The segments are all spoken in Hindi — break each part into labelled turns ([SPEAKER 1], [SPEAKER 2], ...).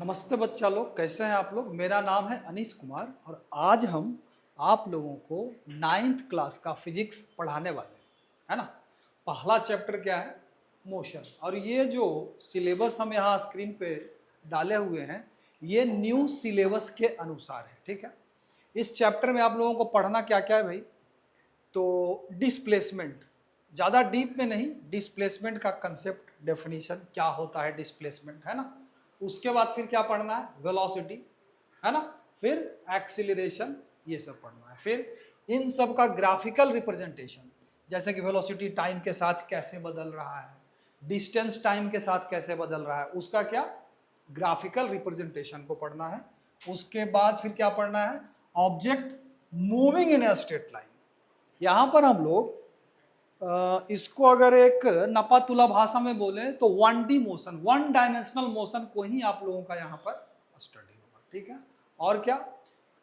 [SPEAKER 1] नमस्ते बच्चा लोग, कैसे हैं आप लोग। मेरा नाम है अनीश कुमार और आज हम आप लोगों को नाइन्थ क्लास का फिजिक्स पढ़ाने वाले हैं, है ना। पहला चैप्टर क्या है? मोशन। और ये जो सिलेबस हम यहाँ स्क्रीन पे डाले हुए हैं ये न्यू सिलेबस के अनुसार है, ठीक है। इस चैप्टर में आप लोगों को पढ़ना क्या क्या है भाई? तो डिस्प्लेसमेंट, ज़्यादा डीप में नहीं, डिस्प्लेसमेंट का कंसेप्ट, डेफिनेशन क्या होता है डिस्प्लेसमेंट, है ना। उसके बाद फिर क्या पढ़ना है? वेलोसिटी, है ना। फिर एक्सीलरेशन, ये सब पढ़ना है। फिर इन सब का ग्राफिकल रिप्रेजेंटेशन, जैसे कि वेलोसिटी टाइम के साथ कैसे बदल रहा है, डिस्टेंस टाइम के साथ कैसे बदल रहा है, उसका क्या ग्राफिकल रिप्रेजेंटेशन को पढ़ना है। उसके बाद फिर क्या पढ़ना है? Object moving in a straight line. यहाँ पर हम लोग इसको अगर एक नपातुला भाषा में बोले तो 1D motion, one dimensional motion को ही आप लोगों का यहाँ पर स्टडी होगा, ठीक है। और क्या?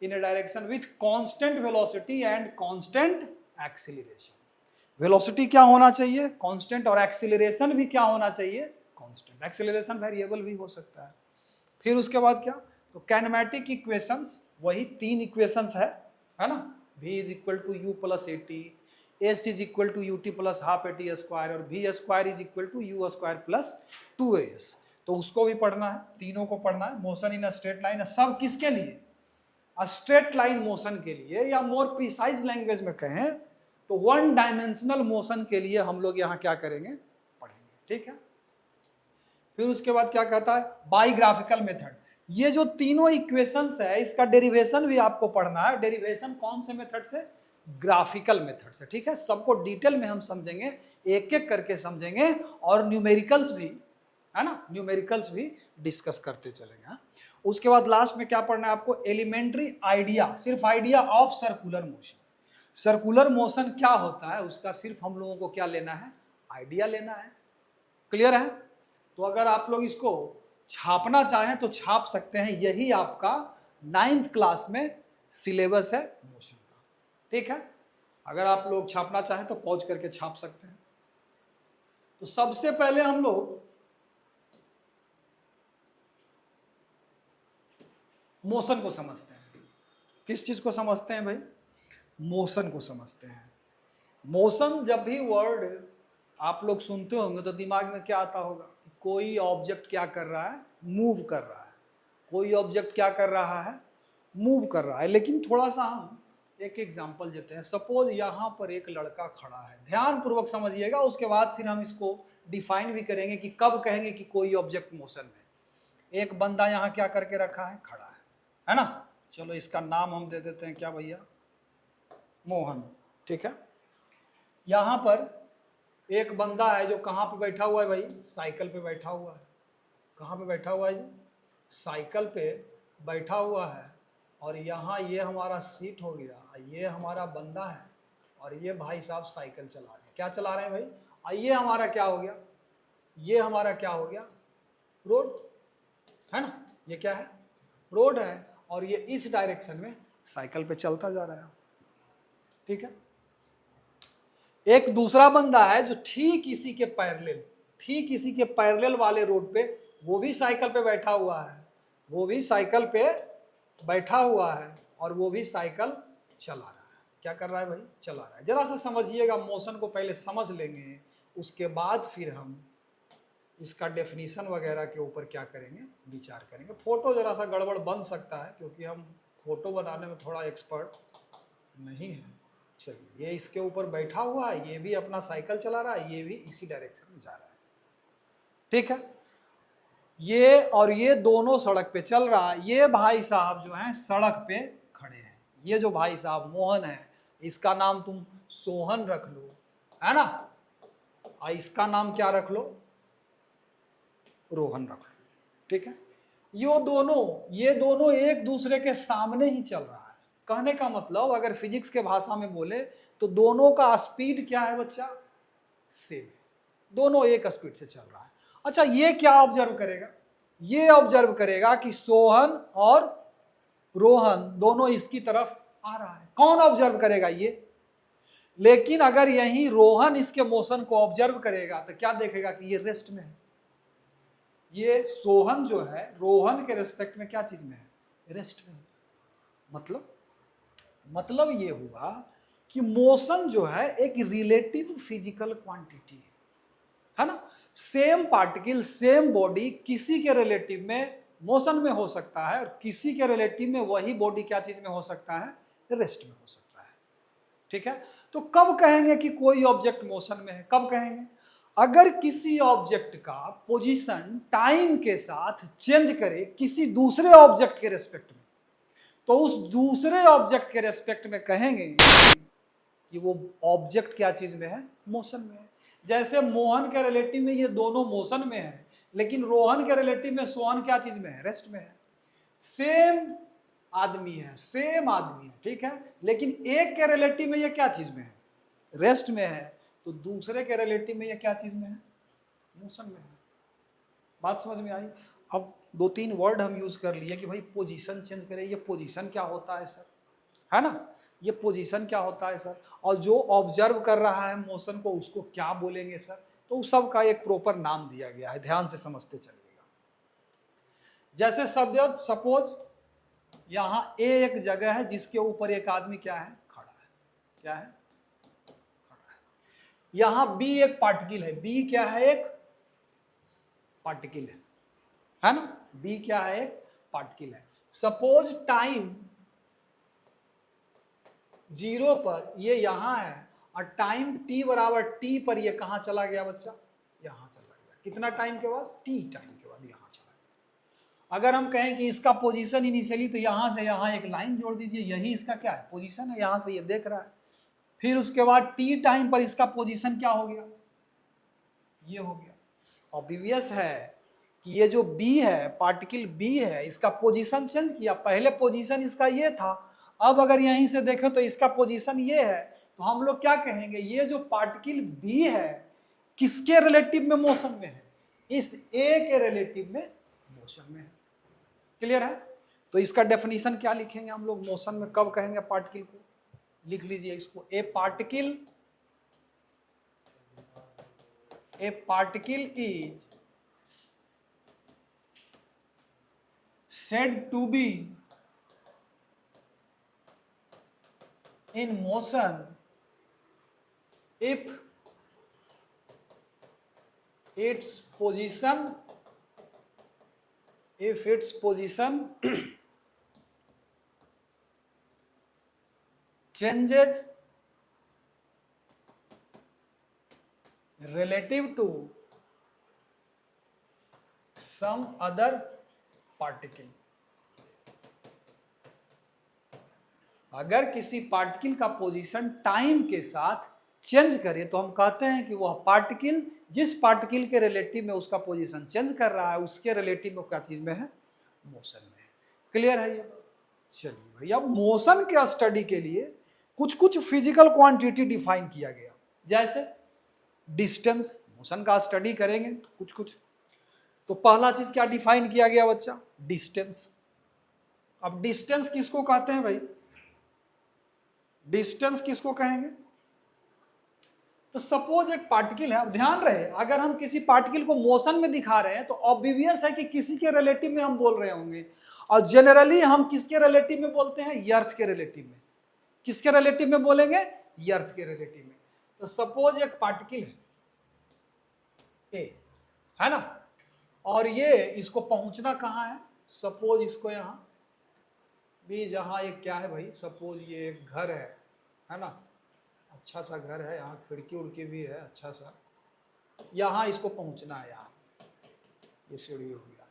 [SPEAKER 1] In a direction with constant velocity and constant acceleration. Velocity क्या होना चाहिए? कांस्टेंट। और एक्सीलरेशन भी क्या होना चाहिए? कांस्टेंट। एक्सीलरेशन वेरिएबल भी हो सकता है। फिर उसके बाद क्या? तो कैनेमैटिक इक्वेशंस, वही 3 इक्वेशंस है ना। v is equal to u plus a t, s is equal to u t plus half a t square, और v square is equal to u square plus 2as। तो उसको भी पढ़ना है, तीनों को पढ़ना है। Motion in a straight line, सब किसके लिए? स्ट्रेट लाइन मोशन के लिए, या मोर प्रिसाइज लैंग्वेज में कहें तो वन डायमेंशनल मोशन के लिए हम लोग यहाँ क्या करेंगे? पढ़ेंगे, ठीक है। फिर उसके बाद क्या कहता है? बाईग्राफिकल मेथड। ये जो तीनों इक्वेशंस है इसका डेरिवेशन भी आपको पढ़ना है। डेरिवेशन कौन से मेथड से? ग्राफिकल मेथड से, ठीक है। सबको डिटेल में हम समझेंगे, एक एक करके समझेंगे, और न्यूमेरिकल्स भी, है ना, न्यूमेरिकल्स भी डिस्कस करते चलेंगे, हाँ? उसके बाद लास्ट में क्या पढ़ना है आपको? एलिमेंट्री आइडिया, सिर्फ idea of circular motion. Circular motion क्या होता है उसका सिर्फ हम लोगों को क्या लेना है? आइडिया लेना है। क्लियर है? तो अगर आप लोग इसको छापना चाहें तो छाप सकते हैं। यही आपका 9th क्लास में सिलेबस है मोशन का, ठीक है। अगर आप लोग छापना चाहें तो पॉज करके छाप सकते हैं। तो सबसे पहले हम लोग मोशन को समझते हैं। किस चीज को समझते हैं भाई? मोशन को समझते हैं। मोशन, जब भी वर्ड आप लोग सुनते होंगे तो दिमाग में क्या आता होगा? कोई ऑब्जेक्ट क्या कर रहा है? मूव कर रहा है। कोई ऑब्जेक्ट क्या कर रहा है? मूव कर रहा है। लेकिन थोड़ा सा हम एक एग्जांपल देते हैं। सपोज यहाँ पर एक लड़का खड़ा है, ध्यान पूर्वक समझिएगा, उसके बाद फिर हम इसको डिफाइन भी करेंगे कि कब कहेंगे कि कोई ऑब्जेक्ट मोशन में। एक बंदा यहाँ क्या करके रखा है? खड़ा है ना। चलो इसका नाम हम दे देते हैं क्या भैया? मोहन, ठीक है। यहाँ पर एक बंदा है जो कहाँ पे बैठा हुआ है भाई? साइकिल पे बैठा हुआ है। कहाँ पे बैठा हुआ है जी? साइकिल पे बैठा हुआ है। और यहाँ ये हमारा सीट हो गया, ये हमारा बंदा है, और ये भाई साहब साइकिल चला रहे हैं। क्या चला रहे हैं भाई? और ये हमारा क्या हो गया? ये हमारा क्या हो गया? रोड, है ना। ये क्या है? रोड है। और ये इस डायरेक्शन में साइकिल पे चलता जा रहा है, ठीक है। एक दूसरा बंदा है जो ठीक इसी के पैरेलल, ठीक इसी के पैरेलल वाले रोड पे, वो भी साइकिल पे बैठा हुआ है। वो भी साइकिल पे बैठा हुआ है और वो भी साइकिल चला रहा है। क्या कर रहा है भाई? चला रहा है। जरा सा समझिएगा, मोशन को पहले समझ लेंगे, उसके बाद फिर हम इसका डेफिनेशन वगैरह के ऊपर क्या करेंगे? विचार करेंगे। फोटो जरा सा गड़बड़ बन सकता है क्योंकि हम फोटो बनाने में थोड़ा एक्सपर्ट नहीं है। चलिए, ये इसके ऊपर बैठा हुआ है, ये भी अपना साइकिल चला रहा है, ये भी इसी डायरेक्शन में जा रहा है, ठीक है। ये और ये दोनों सड़क पे चल रहा है। ये भाई साहब जो हैं सड़क पे खड़े हैं। ये जो भाई साहब मोहन है, इसका नाम तुम सोहन रख लो, है ना। और इसका नाम क्या रख लो? रोहन रख लो, ठीक है। ये दोनों एक दूसरे के सामने ही चल रहा है। कहने का मतलब, अगर फिजिक्स के भाषा में बोले तो दोनों का स्पीड क्या है बच्चा? सेम। दोनों एक स्पीड से चल रहा है। अच्छा, ये क्या ऑब्जर्व करेगा? ये ऑब्जर्व करेगा कि सोहन और रोहन दोनों इसकी तरफ आ रहा है। कौन ऑब्जर्व करेगा? ये। लेकिन अगर यही रोहन इसके मोशन को ऑब्जर्व करेगा तो क्या देखेगा? कि ये रेस्ट में है। ये सोहन जो है रोहन के रेस्पेक्ट में क्या चीज में है, रेस्ट में। मतलब ये हुआ कि मोशन जो है एक रिलेटिव फिजिकल क्वांटिटी है ना। सेम पार्टिकल सेम बॉडी किसी के रिलेटिव में मोशन में हो सकता है और किसी के रिलेटिव में वही बॉडी क्या चीज में हो सकता है, रेस्ट में हो सकता है। ठीक है, तो कब कहेंगे कि कोई ऑब्जेक्ट मोशन में है, कब कहेंगे, अगर किसी ऑब्जेक्ट का पोजीशन टाइम के साथ चेंज करे किसी दूसरे ऑब्जेक्ट के रेस्पेक्ट में, तो उस दूसरे ऑब्जेक्ट के रेस्पेक्ट में कहेंगे कि वो ऑब्जेक्ट क्या चीज में है, मोशन में है। जैसे मोहन के रिलेटिव में ये दोनों मोशन में है, लेकिन रोहन के रिलेटिव में सोहन क्या चीज में है, रेस्ट में है। सेम आदमी है, सेम आदमी है, ठीक है, लेकिन एक के रिलेटिव में ये क्या चीज में है, रेस्ट में है, तो दूसरे के रिलेटिव में ये क्या चीज में है, मोशन में है। बात समझ में आई। अब दो तीन वर्ड हम यूज कर लिए कि भाई पोजीशन चेंज करें, ये पोजीशन क्या होता है सर, है ना, ये पोजीशन क्या होता है सर, और जो ऑब्जर्व कर रहा है मोशन को उसको क्या बोलेंगे सर, तो उस सब का एक प्रॉपर नाम दिया गया है, ध्यान से समझते चलिएगा। जैसे शब्द सपोज यहां ए एक जगह है जिसके ऊपर एक आदमी क्या है, खड़ा है, क्या है, खड़ा है। यहां बी एक पार्टिकल है, बी क्या है, एक पार्टिकल है ना, बी क्या है, एक पार्टिकल है। सपोज टाइम 0 पर ये यहां है और टाइम t बराबर t पर ये कहां चला गया बच्चा, यहां चला गया। कितना टाइम के बाद, t टाइम के बाद यहां चला गया। अगर हम कहें कि इसका पोजीशन इनिशियली, तो यहां से यहां एक लाइन जोड़ दीजिए, यही इसका क्या है, पोजीशन है, यहां से ये देख रहा है। फिर उसके बाद t टाइम पर इसका पोजीशन क्या हो गया, ये हो गया। ऑब्वियस है कि ये जो b है, पार्टिकल b है, इसका पोजीशन चेंज किया, पहले पोजीशन इसका ये था, अब अगर यहीं से देखें तो इसका पोजीशन ये है, तो हम लोग क्या कहेंगे, ये जो पार्टिकल b है किसके रिलेटिव में मोशन में है, इस a के रिलेटिव में मोशन में है। क्लियर है। तो इसका डेफिनेशन क्या लिखेंगे हम लोग, मोशन में कब कहेंगे पार्टिकल को, लिख लीजिए इसको, ए particle is said to be in motion if its position changes relative to some other particle। अगर किसी पार्टिकल का पोजीशन टाइम के साथ चेंज करे तो हम कहते हैं कि वह पार्टिकल जिस पार्टिकल के रिलेटिव में उसका पोजीशन चेंज कर रहा है उसके रिलेटिव में क्या चीज में है, मोशन में है। क्लियर है ये। चलिए भाई, अब मोशन के स्टडी के लिए कुछ कुछ फिजिकल क्वांटिटी डिफाइन किया गया, जैसे डिस्टेंस, मोशन का स्टडी करेंगे तो कुछ कुछ, तो पहला चीज क्या डिफाइन किया गया बच्चा, डिस्टेंस। अब डिस्टेंस किसको कहते हैं भाई, डिस्टेंस किसको कहेंगे, तो सपोज एक पार्टिकल है, अब ध्यान रहे अगर हम किसी पार्टिकल को मोशन में दिखा रहे हैं तो ऑब्वियस है कि किसी के रिलेटिव में हम बोल रहे होंगे, और जनरली हम किसके रिलेटिव में बोलते हैं, अर्थ के रिलेटिव में। किसके रिलेटिव में बोलेंगे, अर्थ के रिलेटिव में। तो सपोज एक पार्टिकल है ए, है ना, और ये इसको पहुंचना कहाँ है, सपोज इसको यहां भी, जहां एक क्या है भाई, सपोज ये एक घर है ना, अच्छा सा घर है, यहाँ खिड़की उड़की भी है अच्छा सा, यहाँ इसको पहुंचना है, यहाँ ये सीढ़ी हो गया,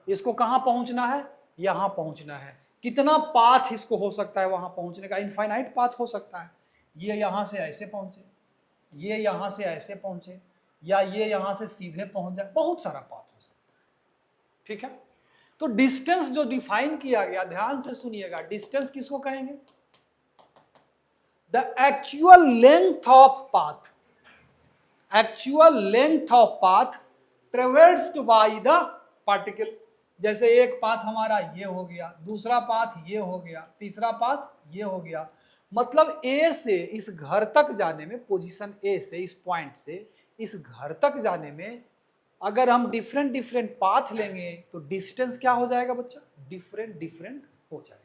[SPEAKER 1] इसको कहाँ पहुंचना है, यहाँ पहुंचना है। कितना पाथ इसको हो सकता है वहां पहुंचने का, इनफाइनाइट पाथ हो सकता है। ये यहाँ से ऐसे पहुंचे, ये यहाँ से ऐसे पहुंचे, या ये यहाँ से सीधे पहुंच जाए, बहुत सारा पाथ हो सकता है। ठीक है, तो डिस्टेंस जो डिफाइन किया गया, ध्यान से सुनिएगा, डिस्टेंस किसको कहेंगे, the actual length of path, actual length of path traversed by the particle. जैसे एक पाथ हमारा ये हो गया, दूसरा पाथ ये हो गया, तीसरा पाथ ये हो गया, मतलब ए से इस घर तक जाने में, पोजीशन ए से इस पॉइंट से इस घर तक जाने में अगर हम डिफरेंट डिफरेंट पाथ लेंगे तो डिस्टेंस क्या हो जाएगा बच्चा, डिफरेंट डिफरेंट हो जाएगा।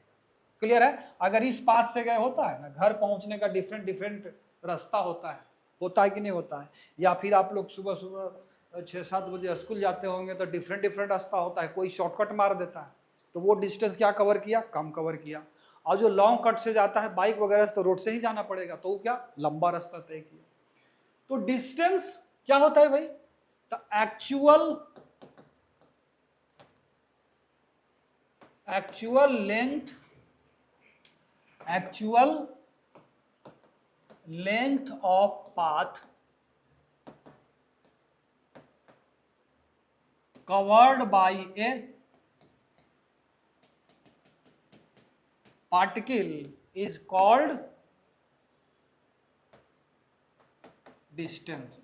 [SPEAKER 1] क्लियर है? अगर इस पाथ से गए होता है ना, घर पहुंचने का डिफरेंट डिफरेंट रास्ता होता है कि नहीं होता है? या फिर आप लोग सुबह सुबह 6-7 बजे स्कूल जाते होंगे तो डिफरेंट डिफरेंट रास्ता होता है, कोई शॉर्टकट मार देता है, तो वो डिस्टेंस क्या कवर किया, कम कवर किया। और जो लॉन्ग कट से जाता है बाइक वगैरह से, तो रोड से ही जाना पड़ेगा, तो वो क्या लंबा रास्ता तय किया। तो डिस्टेंस क्या होता है भाई, the actual length of path covered by a particle is called distance।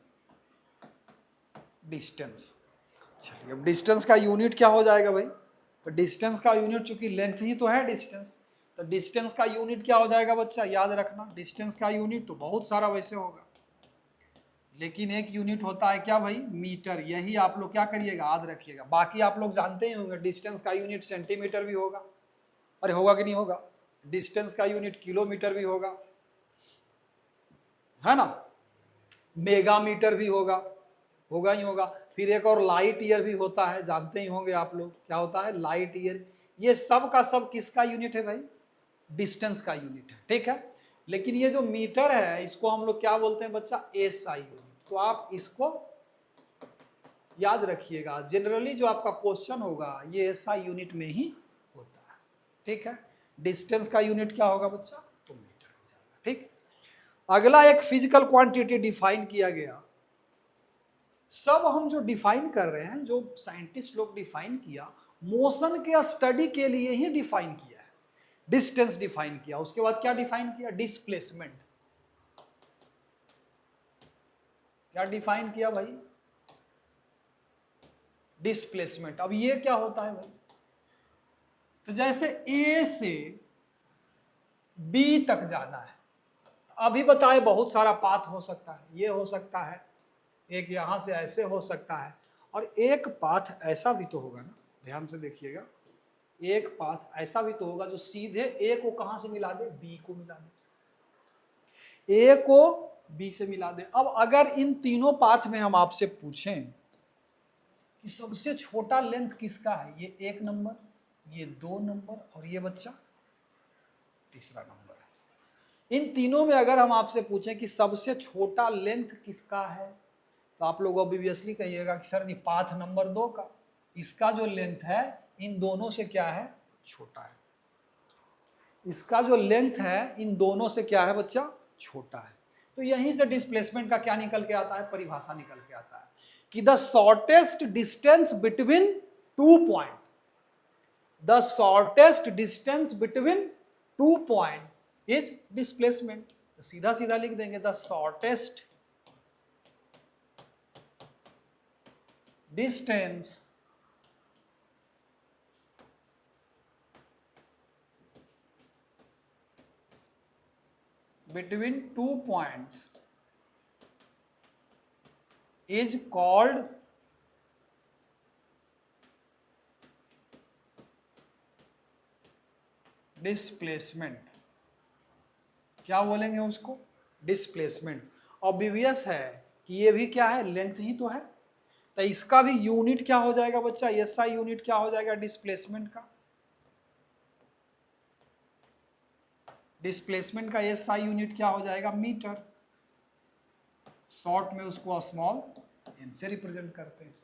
[SPEAKER 1] चलिए, अब डिस्टेंस का यूनिट क्या हो जाएगा भाई, तो डिस्टेंस का यूनिट, चूंकि लेंथ ही तो है डिस्टेंस, तो डिस्टेंस का यूनिट क्या हो जाएगा बच्चा, याद रखना, डिस्टेंस का यूनिट तो बहुत सारा वैसे होगा, लेकिन एक यूनिट होता है क्या भाई, मीटर। यही आप लोग क्या करिएगा, याद रखिएगा। बाकी आप लोग जानते ही होंगे डिस्टेंस का यूनिट सेंटीमीटर भी होगा, अरे होगा कि नहीं होगा, डिस्टेंस का यूनिट किलोमीटर भी होगा, है ना, मेगामीटर भी होगा ही होगा। फिर एक और लाइट ईयर भी होता है, जानते ही होंगे आप लोग, क्या होता है लाइट ईयर। ये सब का सब किसका यूनिट है भाई, डिस्टेंस का यूनिट है, ठीक है। लेकिन ये जो मीटर है इसको हम लोग क्या बोलते हैं बच्चा, एसआई यूनिट। तो आप इसको याद रखिएगा, जनरली जो आपका क्वेश्चन होगा ये एसआई यूनिट में ही होता है, ठीक है। डिस्टेंस का यूनिट क्या होगा बच्चा, तो मीटर हो जाएगा, ठीक। अगला एक फिजिकल क्वांटिटी डिफाइन किया गया। सब हम जो डिफाइन कर रहे हैं, जो साइंटिस्ट लोग डिफाइन किया, मोशन के स्टडी के लिए ही डिफाइन किया है। डिस्टेंस डिफाइन किया, उसके बाद क्या डिफाइन किया, डिस्प्लेसमेंट। क्या डिफाइन किया भाई, डिस्प्लेसमेंट। अब ये क्या होता है भाई, तो जैसे ए से बी तक जाना है, अभी बताए बहुत सारा पाथ हो सकता है, ये हो सकता है, एक यहां से ऐसे हो सकता है, और एक पाथ ऐसा भी तो होगा ना, ध्यान से देखिएगा, एक पाथ ऐसा भी तो होगा जो सीधे ए को कहां से मिला दे, बी को मिला दे, ए को बी से मिला दे। अब अगर इन तीनों पाथ में हम आपसे पूछें कि सबसे छोटा लेंथ किसका है, ये 1 नंबर, ये 2 नंबर, और ये बच्चा तीसरा नंबर है। इन तीनों में अगर हम आपसे पूछें कि सबसे छोटा लेंथ किसका है, तो आप लोग ऑब्वियसली कहिएगा कि सर जी पाथ नंबर 2 का, इसका जो लेंथ है इन दोनों से क्या है, छोटा है। इसका जो लेंथ है इन दोनों से क्या है बच्चा, छोटा है। तो यहीं से डिस्प्लेसमेंट का क्या निकल के आता है, परिभाषा निकल के आता है कि the shortest distance between 2 point, the shortest distance between 2 point is displacement. तो सीधा सीधा लिख देंगे, the shortest distance between 2 points is called displacement. क्या बोलेंगे उसको, डिस्प्लेसमेंट। ऑब्वियस है कि ये भी क्या है, लेंथ ही तो है, तो इसका भी यूनिट क्या हो जाएगा बच्चा, एसआई यूनिट क्या हो जाएगा डिस्प्लेसमेंट का, डिस्प्लेसमेंट का एसआई यूनिट क्या हो जाएगा, मीटर। शॉर्ट में उसको स्मॉल एम से रिप्रेजेंट करते हैं।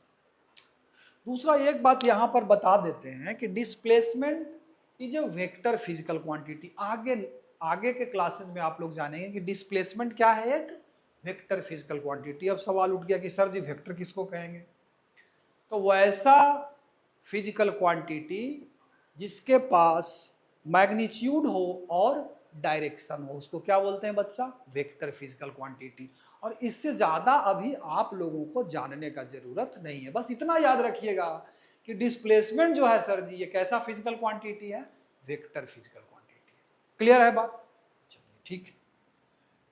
[SPEAKER 1] दूसरा एक बात यहां पर बता देते हैं कि displacement is a vector physical quantity. आगे के क्लासेस में आप लोग जानेंगे कि डिस्प्लेसमेंट क्या है, एक वेक्टर फिजिकल क्वांटिटी। अब सवाल उठ गया कि सर जी वेक्टर किसको कहेंगे, तो वैसा फिजिकल क्वांटिटी जिसके पास मैग्नीट्यूड हो और डायरेक्शन हो, उसको क्या बोलते हैं बच्चा, वेक्टर फिजिकल क्वांटिटी। और इससे ज्यादा अभी आप लोगों को जानने का जरूरत नहीं है, बस इतना याद रखिएगा कि डिस्प्लेसमेंट जो है सर जी ये कैसा फिजिकल क्वांटिटी है, वेक्टर फिजिकल क्वांटिटी है। क्लियर है बात, चलिए ठीक।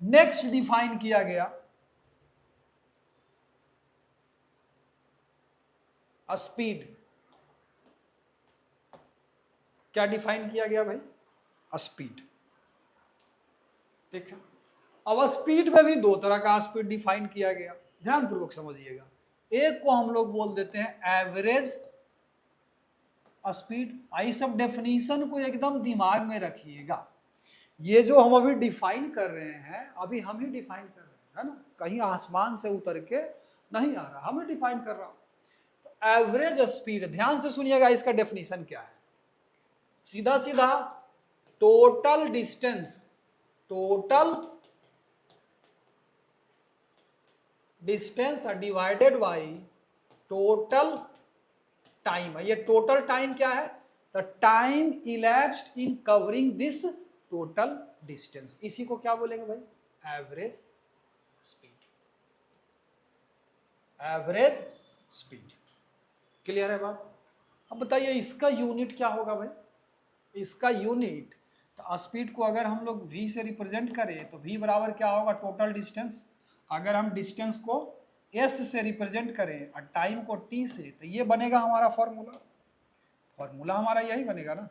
[SPEAKER 1] नेक्स्ट डिफाइन किया गया स्पीड क्या डिफाइन किया गया भाई? स्पीड। ठीक है, अब स्पीड में भी दो तरह का स्पीड डिफाइन किया गया, ध्यान पूर्वक समझिएगा। एक को हम लोग बोल देते हैं एवरेज स्पीड। आई सब डेफिनेशन को एकदम दिमाग में रखिएगा। ये जो हम अभी डिफाइन कर रहे हैं, अभी हम ही डिफाइन कर रहे हैं, है ना, कहीं आसमान से उतर के नहीं आ रहा, हम ही डिफाइन कर रहा हूं। तो एवरेज स्पीड, ध्यान से सुनिएगा, इसका डेफिनेशन क्या है? सीधा सीधा total distance, total distance divided by total time. ये टोटल टाइम क्या है? The time elapsed in covering this total distance, इसी को क्या बोलेंगे भाई? Average speed. Average speed, clear है बात? अब बताइए इसका यूनिट क्या होगा भाई? इसका यूनिट, तो स्पीड को अगर हम लोग v से रिप्रेजेंट करें तो v बराबर क्या होगा? Total distance. अगर हम डिस्टेंस को s से रिप्रेजेंट करें और टाइम को t से, तो ये बनेगा हमारा फॉर्मूला। फॉर्मूला हमारा यही बनेगा ना,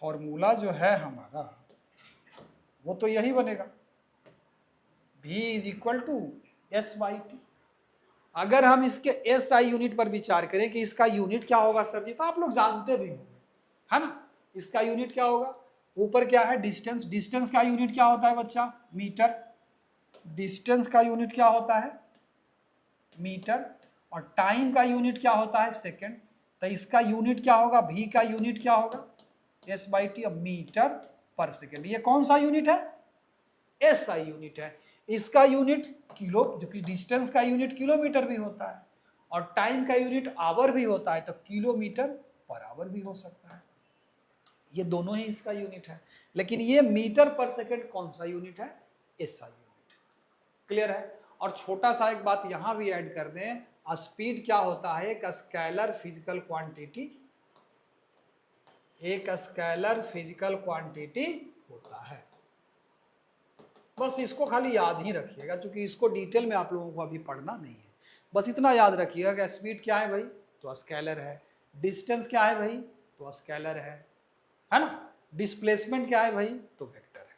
[SPEAKER 1] फॉर्मूला जो है हमारा वो तो यही बनेगा, v is equal to s by t. अगर हम इसके एस आई यूनिट पर विचार करें कि इसका यूनिट क्या होगा सर जी, तो आप लोग जानते भी होंगे, है ना, इसका यूनिट क्या होगा? ऊपर क्या है? डिस्टेंस। डिस्टेंस का यूनिट क्या होता है बच्चा? मीटर। डिस्टेंस का यूनिट क्या होता है? मीटर। और टाइम का यूनिट क्या होता है? सेकेंड। तो इसका यूनिट क्या होगा? v का यूनिट क्या होगा? एस बाई टी, मीटर पर सेकेंड। ये कौन सा यूनिट है? एस आई यूनिट है। इसका यूनिट किलो, जो कि डिस्टेंस का यूनिट किलोमीटर भी होता है और टाइम का यूनिट आवर भी होता है, तो किलोमीटर पर आवर भी हो सकता है। ये दोनों ही इसका यूनिट है, लेकिन ये मीटर पर सेकेंड कौन सा यूनिट है? SI unit. क्लियर है? और छोटा सा एक बात यहां भी ऐड कर दें, स्पीड क्या होता है? एक स्केलर फिजिकल क्वांटिटी, एक स्केलर फिजिकल क्वांटिटी होता है। बस इसको खाली याद ही रखिएगा, क्योंकि इसको डिटेल में आप लोगों को अभी पढ़ना नहीं है। बस इतना याद रखिएगा कि स्पीड क्या है भाई? तो स्केलर है। डिस्टेंस क्या है भाई? तो स्केलर है ना। डिस्प्लेसमेंट क्या है भाई? तो वेक्टर है।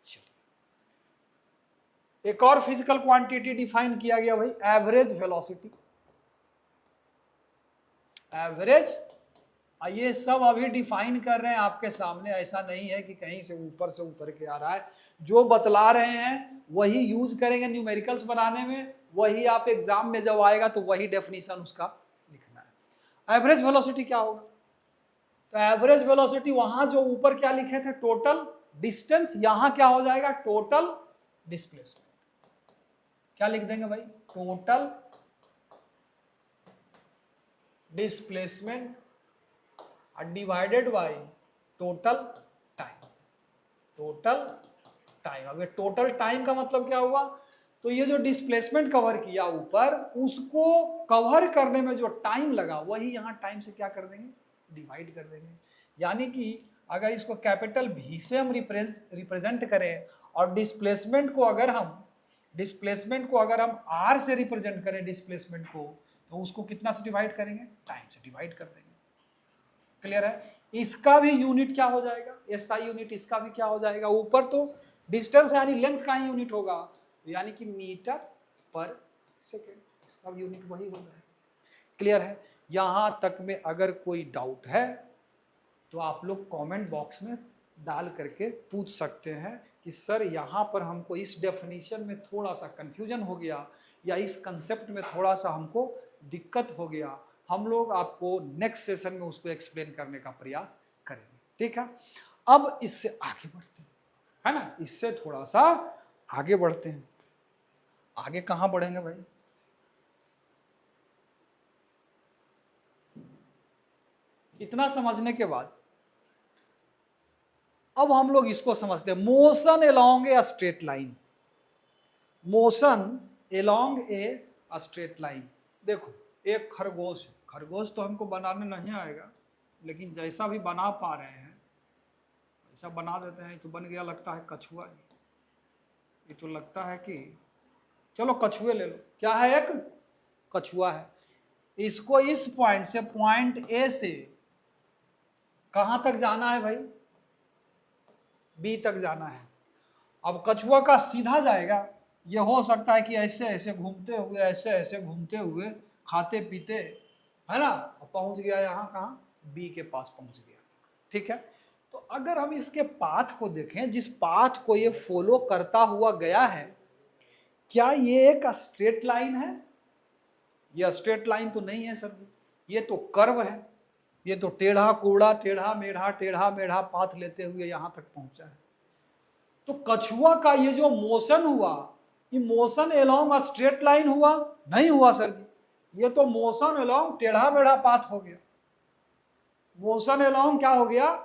[SPEAKER 1] चलिए एक और फिजिकल क्वांटिटी डिफाइन किया गया भाई, एवरेज वेलोसिटी। एवरेज, ये सब अभी डिफाइन कर रहे हैं आपके सामने, ऐसा नहीं है कि कहीं से ऊपर से उतर के आ रहा है। जो बतला रहे हैं वही यूज करेंगे न्यूमेरिकल्स बनाने में, वही आप एग्जाम में जब आएगा तो वही डेफिनेशन उसका लिखना है। एवरेज वेलोसिटी क्या होगा? तो एवरेज वेलोसिटी, वहां जो ऊपर क्या लिखे थे? टोटल डिस्टेंस, यहां क्या हो जाएगा? Total displacement. क्या लिख देंगे भाई? Total displacement divided by total time. Total time, अब ये टोटल टाइम का मतलब क्या हुआ? तो ये जो डिस्प्लेसमेंट कवर किया ऊपर, उसको कवर करने में जो टाइम लगा, वही यहाँ टाइम से क्या कर देंगे? डिवाइड कर देंगे। यानी कि अगर इसको कैपिटल V से हम रिप्रेजेंट करें और डिस्प्लेसमेंट को अगर हम R से रिप्रेजेंट करें डिस्प्लेसमेंट को, तो उसको कितना से डिवाइड करेंगे? टाइम से डिवाइड कर देंगे। क्लियर है? इसका भी यूनिट क्या हो जाएगा? SI unit. इसका भी क्या हो जाएगा? ऊपर तो डिस्टेंस यानी लेंथ का ही यूनिट होगा, तो यानी कि मीटर पर सेकेंड, इसका भी यूनिट वही हो जाएगा। क्लियर है? यहां तक में अगर कोई डाउट है तो आप लोग कमेंट बॉक्स में डाल करके पूछ सकते हैं कि सर यहाँ पर हमको इस डेफिनेशन में थोड़ा सा कंफ्यूजन हो गया, या इस कंसेप्ट में थोड़ा सा हमको दिक्कत हो गया। हम लोग आपको नेक्स्ट सेशन में उसको एक्सप्लेन करने का प्रयास करेंगे। ठीक है, अब इससे आगे बढ़ते हैं, है ना, इससे थोड़ा सा आगे बढ़ते हैं। आगे कहाँ बढ़ेंगे भाई? इतना समझने के बाद अब हम लोग इसको समझते हैं, motion along a straight line. Motion along a straight line. देखो एक खरगोश, खरगोश तो हमको बनाने नहीं आएगा, लेकिन जैसा भी बना पा रहे हैं ऐसा बना देते हैं। तो बन गया, लगता है कछुआ। ये तो लगता है कि, चलो कछुए ले लो, क्या है? एक कछुआ है। इसको इस पॉइंट से, पॉइंट ए से कहां तक जाना है भाई, बी तक जाना है। अब कछुआ का सीधा जाएगा, ये हो सकता है कि ऐसे ऐसे घूमते हुए, ऐसे ऐसे घूमते हुए, खाते पीते, है ना, पहुंच गया यहाँ, कहाँ, बी के पास पहुंच गया। ठीक है, तो अगर हम इसके पाथ को देखें, जिस पाथ को ये फॉलो करता हुआ गया है, क्या ये एक स्ट्रेट लाइन है? ये स्ट्रेट लाइन तो नहीं है सर जी, ये तो कर्व है, ये तो टेढ़ा कूड़ा, टेढ़ा मेढ़ा पाथ लेते हुए यहां तक पहुंचा है। तो कछुआ का ये जो मोशन हुआ, ये मोशन एलोंग स्ट्रेट लाइन हुआ? नहीं हुआ सर जी, ये तो मोशन एलोंग टेढ़ा मेढ़ा पाथ हो गया। मोशन एलोंग क्या हो गया?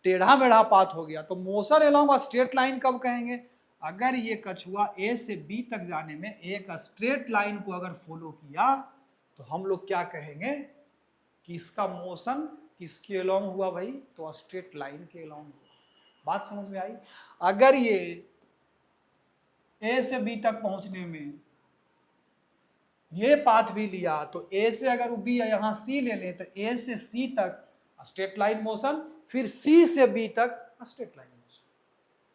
[SPEAKER 1] टेढ़ा मेढ़ा पाथ हो गया। तो मोशन एलोंग स्ट्रेट लाइन कब कहेंगे? अगर ये कछुआ ए से बी तक जाने में एक स्ट्रेट लाइन को अगर फॉलो किया, तो हम लोग क्या कहेंगे कि इसका मोशन किसके एलोंग हुआ भाई? तो स्ट्रेट लाइन के एलोंग हुआ। बात समझ में आई? अगर ये ए से बी तक पहुंचने में ये पाथ भी लिया, तो ए से अगर बी यहां सी ले लें, तो ए से सी तक स्ट्रेट लाइन मोशन, फिर सी से बी तक स्ट्रेट लाइन मोशन।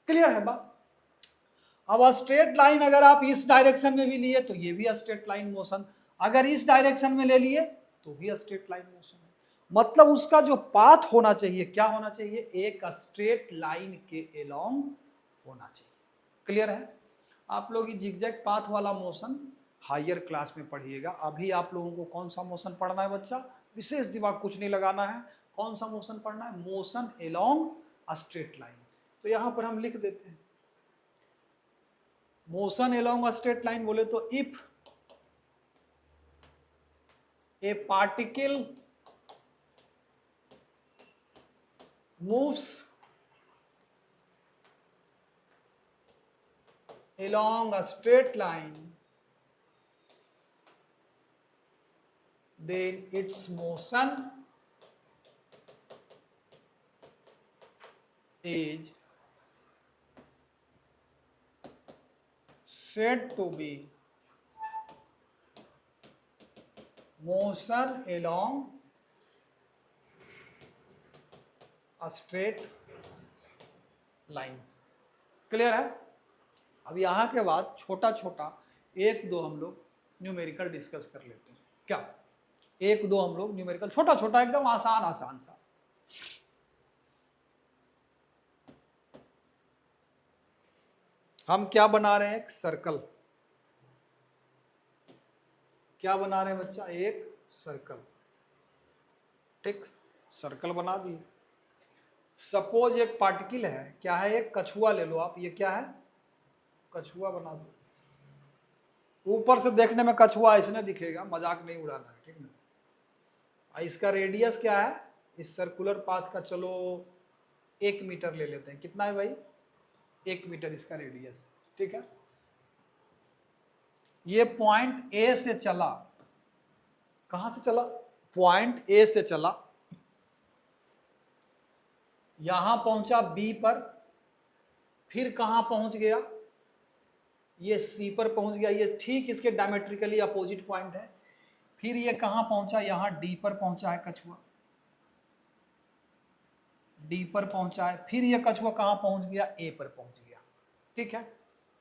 [SPEAKER 1] क्लियर है बात? अब स्ट्रेट लाइन अगर आप इस डायरेक्शन में भी लिए तो ये भी स्ट्रेट लाइन मोशन, अगर इस डायरेक्शन में ले लिए तो भी स्ट्रेट लाइन मोशन है। मतलब उसका जो पाथ होना चाहिए, क्या होना चाहिए? एक स्ट्रेट लाइन के एलोंग होना चाहिए। क्लियर है? आप लोग ये जिगजैग पाथ वाला मोशन हायर क्लास में पढ़िएगा। अभी आप लोगों को कौन सा मोशन पढ़ना है बच्चा? विशेष दिमाग कुछ नहीं लगाना है। कौन सा मोशन पढ़ना है? Motion along straight line. तो यहां पर हम लिख देते हैं मोशन एलोंग स्ट्रेट लाइन। बोले तो if A particle moves along a straight line, then its motion is said to be motion along a straight line। Clear है? अब यहाँ के बाद छोटा छोटा एक दो हम लोग न्यूमेरिकल डिस्कस कर लेते हैं। क्या एक दो हम लोग न्यूमेरिकल छोटा छोटा एकदम आसान आसान सा। हम क्या बना रहे हैं? एक सर्कल। क्या बना रहे हैं बच्चा? एक सर्कल। ठीक, सर्कल बना दिए। सपोज एक पार्टिकल है, क्या है? एक कछुआ ले लो आप, ये क्या है? कछुआ बना दो। ऊपर से देखने में कछुआ ऐसे दिखेगा, मजाक नहीं उड़ाना है, ठीक ना? इसका रेडियस क्या है इस सर्कुलर पाथ का? चलो 1 मीटर ले लेते हैं। कितना है भाई? 1 मीटर इसका रेडियस। ठीक है, ये पॉइंट ए से चला। कहां से चला? पॉइंट ए से चला, यहां पहुंचा बी पर, फिर कहां पहुंच गया? ये सी पर पहुंच गया। ये ठीक इसके डायमेट्रिकली अपोजिट पॉइंट है। फिर ये कहां पहुंचा? यहां डी पर पहुंचा है कछुआ, डी पर पहुंचा है। फिर ये कछुआ कहां पहुंच गया? ए पर पहुंच गया। ठीक है,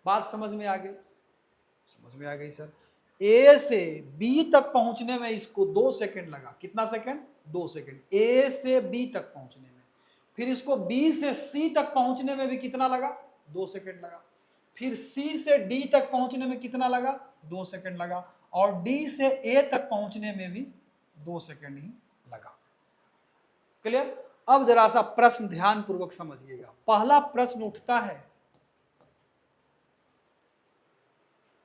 [SPEAKER 1] बात समझ में आ गई? समझ में आ गई सर। ए से बी तक पहुंचने में इसको 2 सेकंड लगा। कितना सेकंड? 2 सेकंड, ए से बी तक पहुंचने में। फिर इसको बी से सी तक पहुंचने में भी कितना लगा? 2 सेकंड लगा। फिर सी से डी तक पहुंचने में कितना लगा? 2 सेकंड लगा। और डी से ए तक पहुंचने में भी 2 सेकंड ही लगा। क्लियर? अब जरा सा प्रश्न ध्यान पूर्वक समझिएगा। पहला प्रश्न उठता है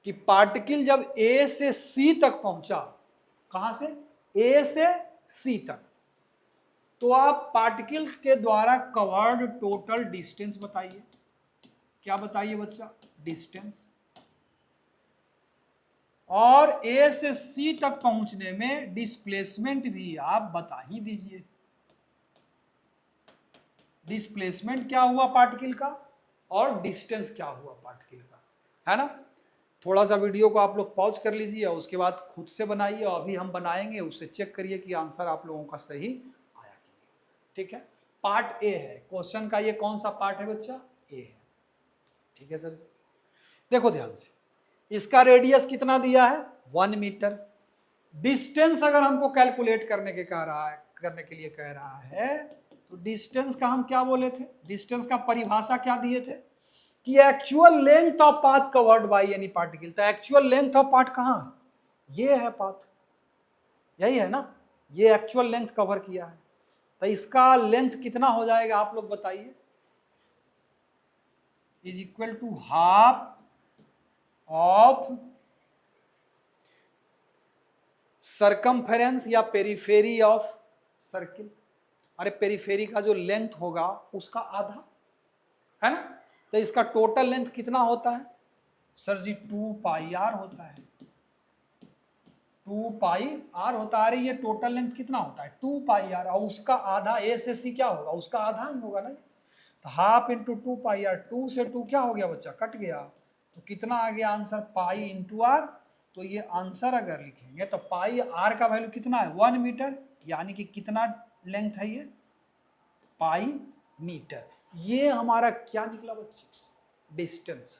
[SPEAKER 1] कि पार्टिकल जब ए से सी तक पहुंचा, कहां से? ए से सी तक, तो आप पार्टिकल के द्वारा कवर्ड टोटल डिस्टेंस बताइए। क्या बताइए बच्चा? डिस्टेंस। और ए से सी तक पहुंचने में डिस्प्लेसमेंट भी आप बता ही दीजिए। डिस्प्लेसमेंट क्या हुआ पार्टिकल का, और डिस्टेंस क्या हुआ पार्टिकल का, है ना? थोड़ा सा वीडियो को आप लोग पॉज कर लीजिए और उसके बाद खुद से बनाइए, और अभी हम बनाएंगे, उससे चेक करिए कि आंसर आप लोगों का सही आया कि नहीं। ठीक है, पार्ट ए है क्वेश्चन का। ये कौन सा पार्ट है बच्चा? ए है। ठीक है सर जी, देखो ध्यान से, इसका रेडियस कितना दिया है? 1 मीटर। डिस्टेंस अगर हमको कैलकुलेट करने के लिए कह रहा है, तो डिस्टेंस का हम क्या बोले थे? डिस्टेंस का परिभाषा क्या दिए थे कि actual length of path covered by any particle. तो एक्चुअल लेंथ ऑफ पाथ कहां है? ये है पाथ, यही है ना, ये एक्चुअल लेंथ कवर किया है। तो इसका लेंथ कितना हो जाएगा आप लोग बताइए? Is equal to half of circumference या पेरिफेरी ऑफ सर्किल। अरे पेरिफेरी का जो लेंथ होगा उसका आधा, है ना। तो इसका टोटल लेंथ कितना होता है सर जी? 2 पाई आर होता है, 2 पाई आर होता है। अरे ये टोटल लेंथ कितना होता है? 2 पाई आर, और उसका आधा ए से सी क्या होगा? उसका आधा ही होगा ना। तो हाफ इंटू 2 पाई आर, 2 से 2 क्या हो गया बच्चा? कट गया। तो कितना आ गया आंसर? Pi into are. तो ये आंसर अगर लिखेंगे तो पाई आर का वैल्यू कितना है? 1 मीटर, यानी कि कितना लेंथ है ये? Pi metre. ये हमारा क्या निकला बच्चे? डिस्टेंस।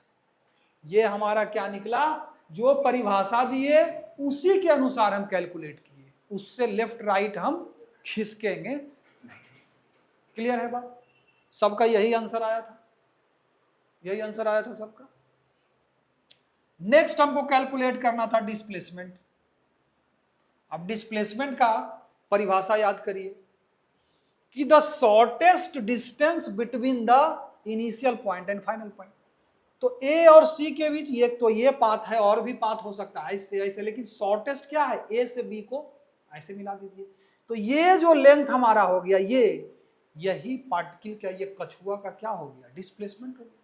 [SPEAKER 1] ये हमारा क्या निकला? जो परिभाषा दिए उसी के अनुसार हम कैलकुलेट किए, उससे लेफ्ट राइट हम खिसकेंगे नहीं। क्लियर है बात? सबका यही आंसर आया था, यही आंसर आया था सबका। नेक्स्ट हमको कैलकुलेट करना था डिस्प्लेसमेंट। अब डिस्प्लेसमेंट का परिभाषा याद करिए कि the shortest distance between the initial point and final point. तो ए और सी के बीच ये तो ये पाथ है, और भी पाथ हो सकता है इससे ऐसे, लेकिन शॉर्टेस्ट क्या है? ए से बी को ऐसे मिला दीजिए। तो ये जो लेंथ हमारा हो गया, ये यही पार्टिकल का, ये कछुआ का क्या हो गया? डिस्प्लेसमेंट हो गया।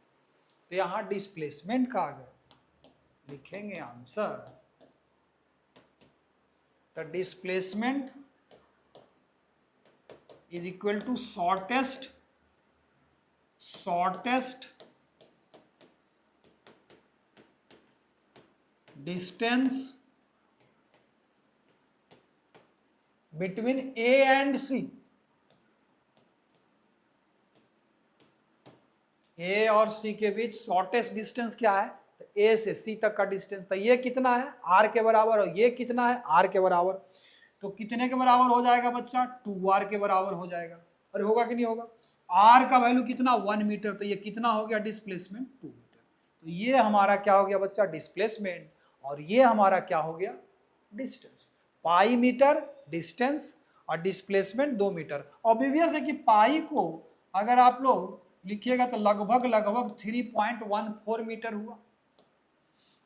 [SPEAKER 1] तो यहां डिस्प्लेसमेंट का अगर लिखेंगे answer, the displacement is equal to shortest distance between A and C. A और सी के बीच शॉर्टेस्ट डिस्टेंस क्या है? तो ए से सी तक का डिस्टेंस। तो ये कितना है? आर के बराबर, और ये कितना है? आर के बराबर। तो कितने के बराबर हो जाएगा बच्चा? 2r के बराबर हो जाएगा। अरे होगा कि नहीं होगा? आर का वैल्यू कितना? 1 मीटर। तो ये कितना हो गया डिस्प्लेसमेंट? 2 मीटर। तो ये हमारा क्या हो गया बच्चा? डिस्प्लेसमेंट। और ये हमारा क्या हो गया? डिस्टेंस। पाई मीटर डिस्टेंस और डिस्प्लेसमेंट 2 मीटर। ऑब्वियस है कि पाई को अगर आप लोग लिखिएगा तो लगभग 3.14 मीटर हुआ,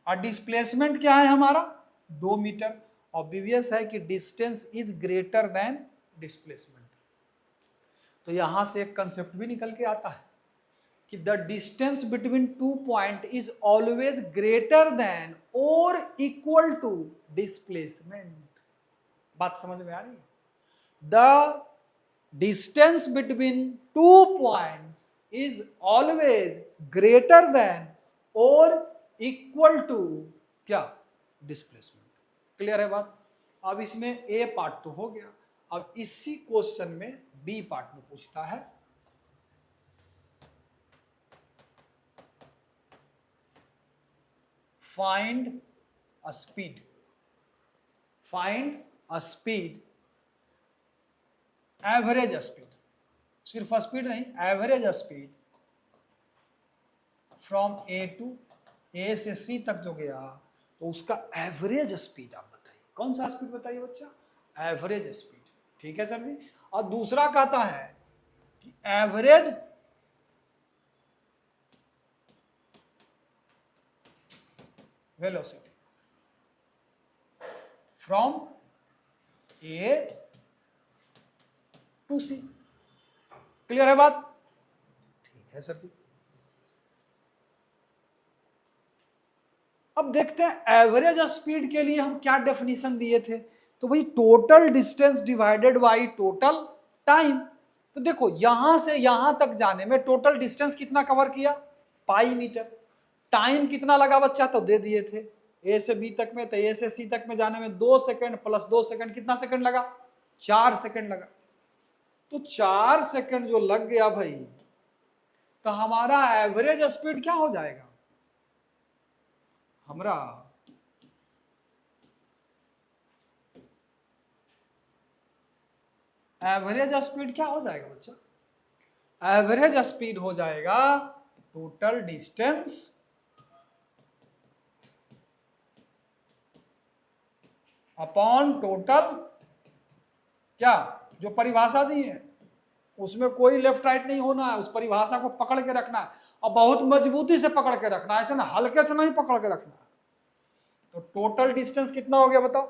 [SPEAKER 1] और डिस्प्लेसमेंट क्या है हमारा? 2 मीटर। ऑब्वियस है कि distance is greater than displacement. तो यहां से एक कंसेप्ट भी निकल के आता है कि the distance between 2 point is always greater than और इक्वल टू डिस्प्लेसमेंट। बात समझ में आ रही है? The distance between 2 points is always greater than or equal to क्या? डिस्प्लेसमेंट। क्लियर है बात? अब इसमें ए पार्ट तो हो गया, अब इसी क्वेश्चन में बी पार्ट में पूछता है find a speed. Find a speed, average speed, सिर्फ स्पीड नहीं, average speed from A to, A से सी तक जो गया, तो उसका एवरेज स्पीड आप बताइए। कौन सा स्पीड बताइए बच्चा? Average speed. ठीक है सर जी। और दूसरा कहता है कि average velocity from A to C. Clear है बात? ठीक है सर जी। अब देखते हैं एवरेज स्पीड के लिए हम क्या डेफिनेशन दिए थे। तो भाई total distance divided by total time. तो देखो यहां से यहां तक जाने में टोटल डिस्टेंस कितना कवर किया? पाई मीटर। टाइम कितना लगा बच्चा, तो दे दिए थे ए से बी तक में, तो ए से सी तक में जाने में 2 सेकंड प्लस 2 सेकंड कितना सेकंड लगा, 4 सेकंड लगा। तो 4 सेकंड जो लग गया भाई, तो हमारा एवरेज स्पीड क्या हो जाएगा, हमारा एवरेज स्पीड क्या हो जाएगा बच्चा, एवरेज स्पीड हो जाएगा टोटल डिस्टेंस अपॉन टोटल क्या, जो परिभाषा दी है उसमें कोई लेफ्ट राइट नहीं होना है, उस परिभाषा को पकड़ के रखना है और बहुत मजबूती से पकड़ के रखना है, ऐसे ना हल्के से नहीं पकड़ के रखना है। तो टोटल डिस्टेंस कितना हो गया बताओ,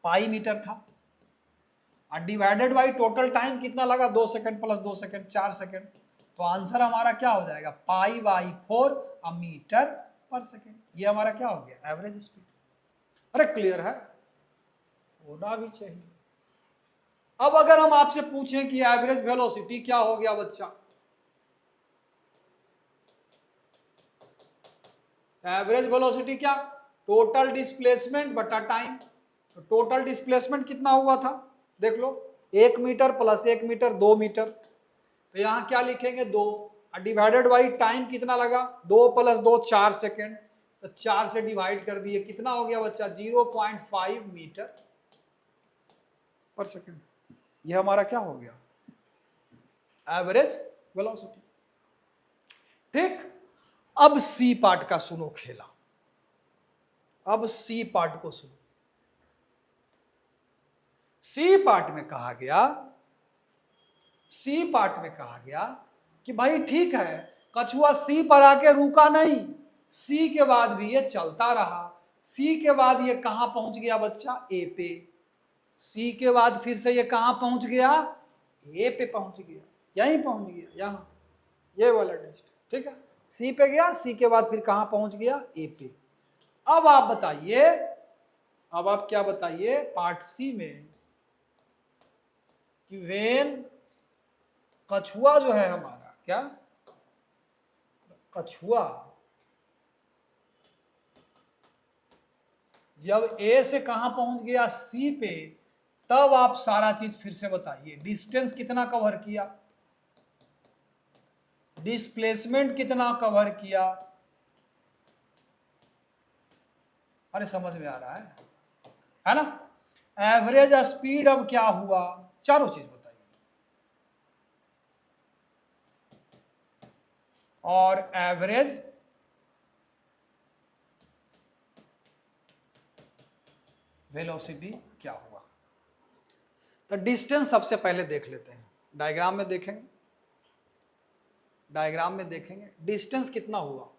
[SPEAKER 1] पाई मीटर था, और डिवाइडेड बाई टोटल टाइम कितना लगा, 2 सेकंड प्लस 2 सेकंड 4 सेकंड। तो आंसर हमारा क्या हो जाएगा, पाई बाई 4 मीटर पर सेकंड। ये हमारा क्या हो गया, एवरेज स्पीड। अरे क्लियर है, होना भी चाहिए। अब अगर हम आपसे पूछें कि एवरेज वेलोसिटी क्या हो गया बच्चा, एवरेज वेलोसिटी क्या, टोटल डिस्प्लेसमेंट बटा टाइम। तो टोटल डिस्प्लेसमेंट कितना हुआ था, देख लो, 1 मीटर प्लस 1 मीटर 2 मीटर, तो यहां क्या लिखेंगे 2, डिवाइडेड बाई टाइम कितना लगा, 2 प्लस 2 4 सेकेंड, तो 4 से डिवाइड कर दिए, कितना हो गया बच्चा, 0.5 मीटर पर सेकेंड। ये हमारा क्या हो गया, एवरेज वेलोसिटी। ठीक, अब सी पार्ट का सुनो खेला, अब सी पार्ट को सुनो। सी पार्ट में कहा गया, सी पार्ट में कहा गया कि भाई ठीक है, कछुआ सी पर आके रुका नहीं, सी के बाद भी ये चलता रहा, सी के बाद ये कहां पहुंच गया बच्चा, ए पे, सी के बाद फिर से ये कहां पहुंच गया, ए पे पहुंच गया, यहीं पहुंच गया, यहां, ये वाला टेस्ट, ठीक है, सी पे गया, सी के बाद फिर कहां पहुंच गया, ए पे। अब आप बताइए, अब आप क्या बताइए पार्ट सी में कि वेन कछुआ जो है हमारा, क्या कछुआ जब ए से कहां पहुंच गया, सी पे, तब आप सारा चीज फिर से बताइए, डिस्टेंस कितना कवर किया, डिस्प्लेसमेंट कितना कवर किया, अरे समझ में आ रहा है ना, एवरेज स्पीड अब क्या हुआ, चारों चीज बताइए, और एवरेज वेलोसिटी क्या हुआ। तो डिस्टेंस सबसे पहले देख लेते हैं, डायग्राम में देखेंगे, डायग्राम में देखेंगे डिस्टेंस कितना हुआ,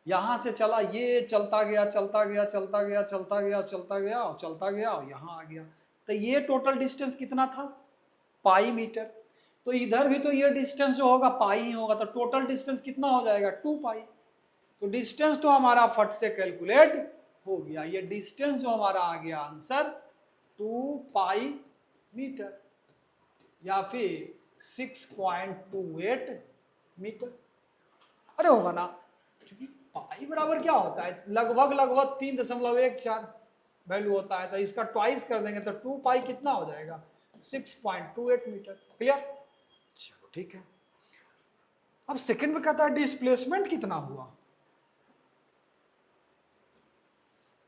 [SPEAKER 1] यहां से चला, ये चलता गया चलता गया चलता गया चलता गया चलता गया और चलता गया और यहां आ गया, तो ये टोटल डिस्टेंस कितना था, पाई मीटर। तो इधर भी तो ये डिस्टेंस जो होगा पाई ही होगा, तो टोटल डिस्टेंस कितना हो जाएगा, 2 पाई। तो डिस्टेंस तो हमारा फट से कैलकुलेट हो गया, ये डिस्टेंस जो हमारा आ गया आंसर 2 पाई मीटर या फिर 6.28 मीटर। अरे होगा ना, क्योंकि पाई बराबर क्या होता है, लगभग लगभग 3.14 वैल्यू होता है, तो इसका ट्वाइस कर देंगे तो 2 पाई कितना हो जाएगा, 6.28 मीटर। क्लियर, चलो ठीक है। अब सेकंड में कहता है डिस्प्लेसमेंट कितना हुआ,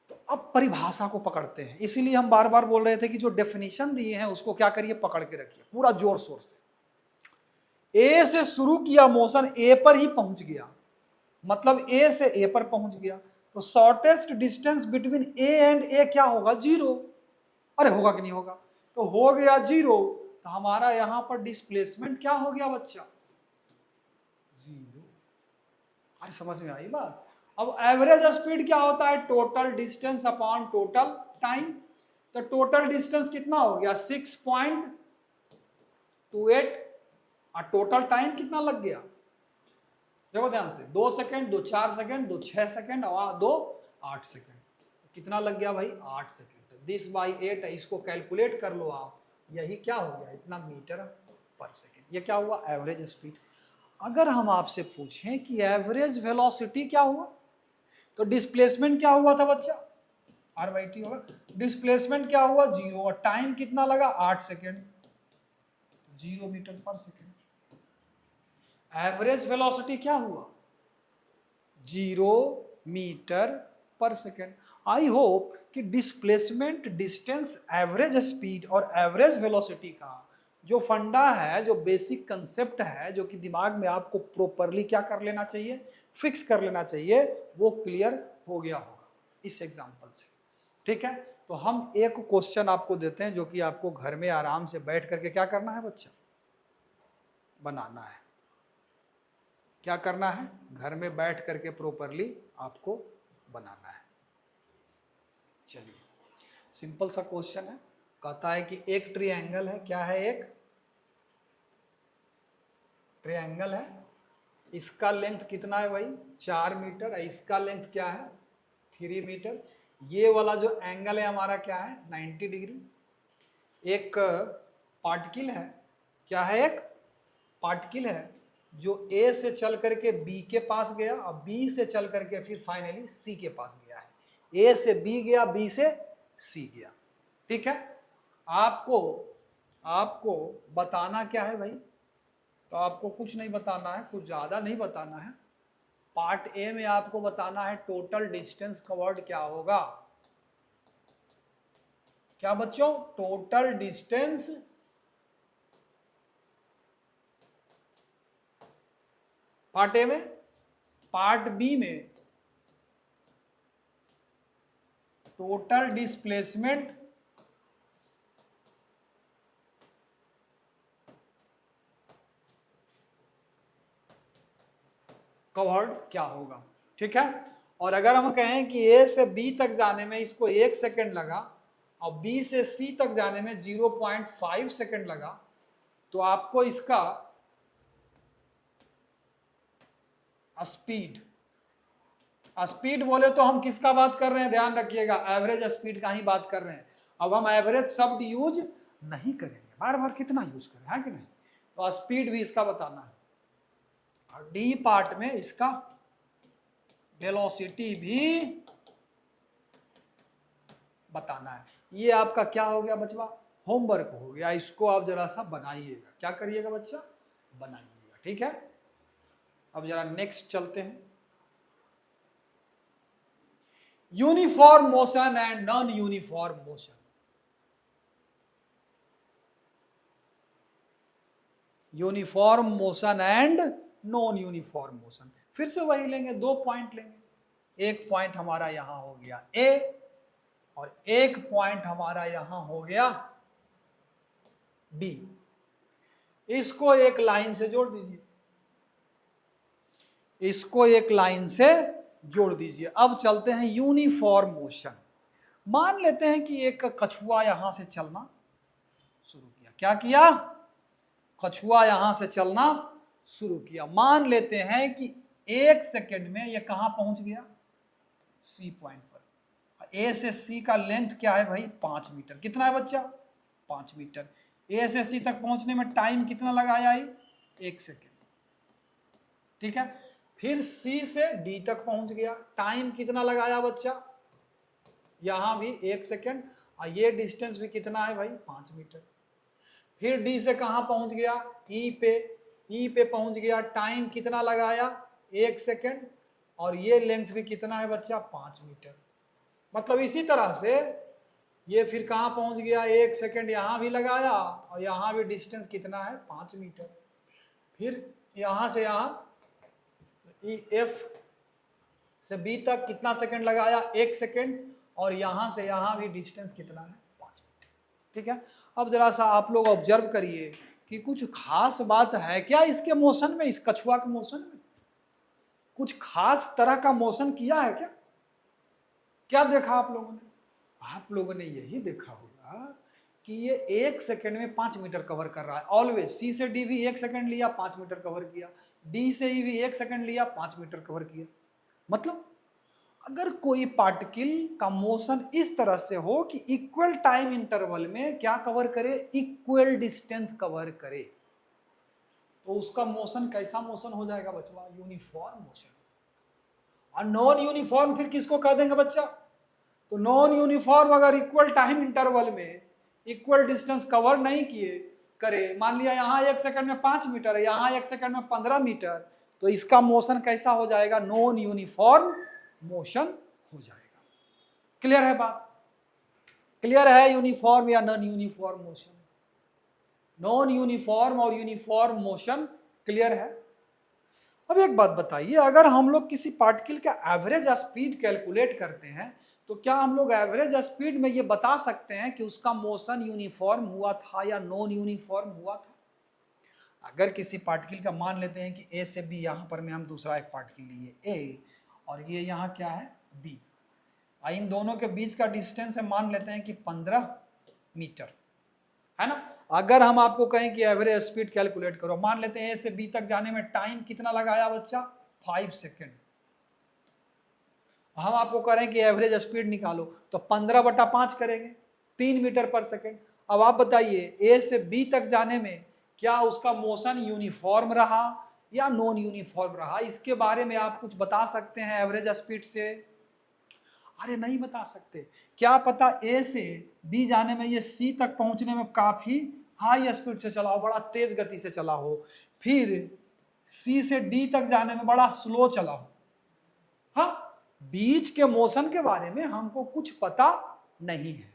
[SPEAKER 1] तो अब परिभाषा को पकड़ते हैं, इसीलिए हम बार बार बोल रहे थे कि जो डेफिनेशन दिए हैं उसको क्या करिए, पकड़ के रखिए पूरा जोर शोर से। ए से शुरू किया मोशन, ए पर ही पहुंच गया, मतलब ए से ए पर पहुंच गया, तो shortest distance between A and A क्या होगा, 0। अरे होगा कि नहीं होगा, तो हो गया 0, तो हमारा यहां पर डिस्प्लेसमेंट क्या हो गया बच्चा, 0। अरे समझ में आई बात। अब एवरेज स्पीड क्या होता है, total distance upon total time, तो टोटल डिस्टेंस कितना हो गया 6.28 और टोटल टाइम कितना लग गया, देखो ध्यान से, 2 सेकंड 2 4 सेकंड 2 6 सेकंड और 2 8 सेकंड, कितना लग गया भाई 8 सेकंड, 10/8 है, इसको कैलकुलेट कर लो आप, यही क्या हो गया, इतना मीटर पर सेकंड, ये क्या हुआ एवरेज स्पीड। अगर हम आपसे पूछें कि एवरेज वेलोसिटी क्या हुआ, तो डिस्प्लेसमेंट क्या हुआ था बच्चा, आर बाई टी होगा। डिस्प्लेसमेंट क्या हुआ, 0, और टाइम कितना लगा, 8 सेकेंड, 0 मीटर पर सेकेंड। एवरेज वेलोसिटी क्या हुआ, 0 मीटर पर सेकेंड। आई होप कि डिस्प्लेसमेंट, डिस्टेंस, एवरेज स्पीड और एवरेज वेलोसिटी का जो फंडा है, जो बेसिक कंसेप्ट है, जो कि दिमाग में आपको प्रॉपरली क्या कर लेना चाहिए, फिक्स कर लेना चाहिए, वो क्लियर हो गया होगा इस एग्जांपल से। ठीक है, तो हम एक क्वेश्चन आपको देते हैं जो कि आपको घर में आराम से बैठ करके क्या करना है बच्चा, बनाना है। क्या करना है, घर में बैठ करके प्रॉपरली आपको बनाना है। चलिए, सिंपल सा क्वेश्चन है, कहता है कि एक ट्रायंगल है, क्या है, एक ट्रायंगल है, इसका लेंथ कितना है भाई, 4 मीटर, इसका लेंथ क्या है, 3 मीटर। ये वाला जो एंगल है हमारा क्या है, 90 डिग्री। एक पार्टिकल है, क्या है, एक पार्टिकल है जो ए से चल करके बी के पास गया और बी से चल करके फिर फाइनली सी के पास गया है। ए से बी गया, बी से सी गया। ठीक है, आपको आपको बताना क्या है भाई, तो आपको कुछ नहीं बताना है, कुछ ज्यादा नहीं बताना है। पार्ट ए में आपको बताना है टोटल डिस्टेंस कवर्ड क्या होगा, क्या बच्चों, टोटल डिस्टेंस पार्ट ए में। पार्ट बी में टोटल डिस्प्लेसमेंट कवर्ड क्या होगा। ठीक है, और अगर हम कहें कि ए से बी तक जाने में इसको 1 सेकेंड लगा और बी से सी तक जाने में 0.5 सेकेंड लगा, तो आपको इसका स्पीड, स्पीड बोले तो हम किसका बात कर रहे हैं, ध्यान रखिएगा, एवरेज स्पीड का ही बात कर रहे हैं। अब हम एवरेज शब्द यूज नहीं करेंगे, बार बार कितना यूज करें, है कि नहीं। तो स्पीड भी इसका बताना है, और डी पार्ट में इसका वेलोसिटी भी बताना है। ये आपका क्या हो गया बचवा, होमवर्क हो गया, इसको आप जरा सा बनाइएगा। क्या करिएगा बच्चा, बनाइएगा। ठीक है, अब जरा नेक्स्ट चलते हैं। Uniform motion and non uniform motion. Uniform motion and non uniform motion, फिर से वही लेंगे, 2 पॉइंट लेंगे। एक पॉइंट हमारा यहां हो गया ए और एक पॉइंट हमारा यहां हो गया बी। इसको एक लाइन से जोड़ दीजिए, इसको एक लाइन से जोड़ दीजिए। अब चलते हैं यूनिफॉर्म मोशन। मान लेते हैं कि एक कछुआ यहां से चलना शुरू किया, क्या किया, कछुआ यहां से चलना शुरू किया। मान लेते हैं कि 1 सेकेंड में यह कहां पहुंच गया, सी पॉइंट पर। ए से सी का लेंथ क्या है भाई, 5 मीटर। कितना है बच्चा, 5 मीटर। ए से सी तक पहुंचने में टाइम कितना लगाया, 1 सेकेंड। ठीक है, फिर सी से डी तक पहुंच गया, टाइम कितना लगाया बच्चा, यहां भी 1 सेकेंड, और ये डिस्टेंस भी कितना है भाई, 5 मीटर। फिर डी से कहां पहुंच गया, ई पे, ई पे पहुंच गया, टाइम कितना लगाया, 1 सेकेंड, और ये लेंथ भी कितना है बच्चा, 5 मीटर। मतलब इसी तरह से ये फिर कहां पहुंच गया, 1 सेकेंड यहां भी लगाया, और यहां भी डिस्टेंस कितना है, 5 मीटर। फिर यहां से यहां एफ से बी तक कितना सेकंड लगाया, 1 सेकेंड, और यहां से यहां भी डिस्टेंस कितना है, 5 मीटर। ठीक है, अब जरा सा आप लोग ऑब्जर्व करिए कि कुछ खास बात है क्या इसके मोशन में, इस कछुआ के मोशन में कुछ खास तरह का मोशन किया है क्या, क्या देखा आप लोगों ने, आप लोगों ने यही देखा होगा कि ये 1 सेकेंड में 5 मीटर कवर कर रहा है ऑलवेज। सी से डी भी 1 सेकेंड लिया, 5 मीटर कवर किया, डी से ई भी 1 सेकेंड लिया, 5 मीटर कवर किया। मतलब अगर कोई पार्टिकल का मोशन इस तरह से हो कि इक्वल टाइम इंटरवल में क्या कवर करे, इक्वल डिस्टेंस कवर करे, तो उसका मोशन कैसा मोशन हो जाएगा बचवा, यूनिफॉर्म मोशन। और नॉन यूनिफॉर्म फिर किसको कह देंगे बच्चा? तो नॉन यूनिफॉर्म अगर इक्वल टाइम इंटरवल में इक्वल डिस्टेंस कवर नहीं किए करे, मान लिया यहाँ 1 सेकंड में 5 मीटर है, यहाँ 1 सेकंड में 15 मीटर, तो इसका मोशन कैसा हो जाएगा? नॉन यूनिफॉर्म मोशन हो जाएगा। क्लियर है बात? क्लियर है यूनिफॉर्म या non uniform motion? Non uniform और यूनिफॉर्म मोशन क्लियर है। अब एक बात बताइए, अगर हम लोग किसी पार्टिकल का एवरेज स्पीड कैलकुलेट करते हैं तो क्या हम लोग एवरेज स्पीड में ये बता सकते हैं कि उसका मोशन यूनिफॉर्म हुआ था या नॉन यूनिफॉर्म हुआ था? अगर किसी पार्टिकल का मान लेते हैं कि ए से बी, यहाँ पर में हम दूसरा एक पार्टिकल लिए ए और ये यहाँ क्या है बी, इन दोनों के बीच का डिस्टेंस है मान लेते हैं कि 15 मीटर, है ना। अगर हम आपको कहें कि एवरेज स्पीड कैलकुलेट करो, मान लेते हैं ए से बी तक जाने में टाइम कितना लगाया बच्चा? 5 सेकेंड। हम आपको कह रहे हैं कि एवरेज स्पीड निकालो, तो 15/5 करेंगे, 3 मीटर पर सेकेंड। अब आप बताइए ए से बी तक जाने में क्या उसका मोशन यूनिफॉर्म रहा या नॉन यूनिफॉर्म रहा? इसके बारे में आप कुछ बता सकते हैं एवरेज स्पीड से? अरे नहीं बता सकते। क्या पता ए से बी जाने में, ये सी तक पहुंचने में काफी हाई स्पीड से चला हो, बड़ा तेज गति से चला हो, फिर सी से डी तक जाने में बड़ा स्लो चला हो। हाँ, बीच के मोशन के बारे में हमको कुछ पता नहीं है,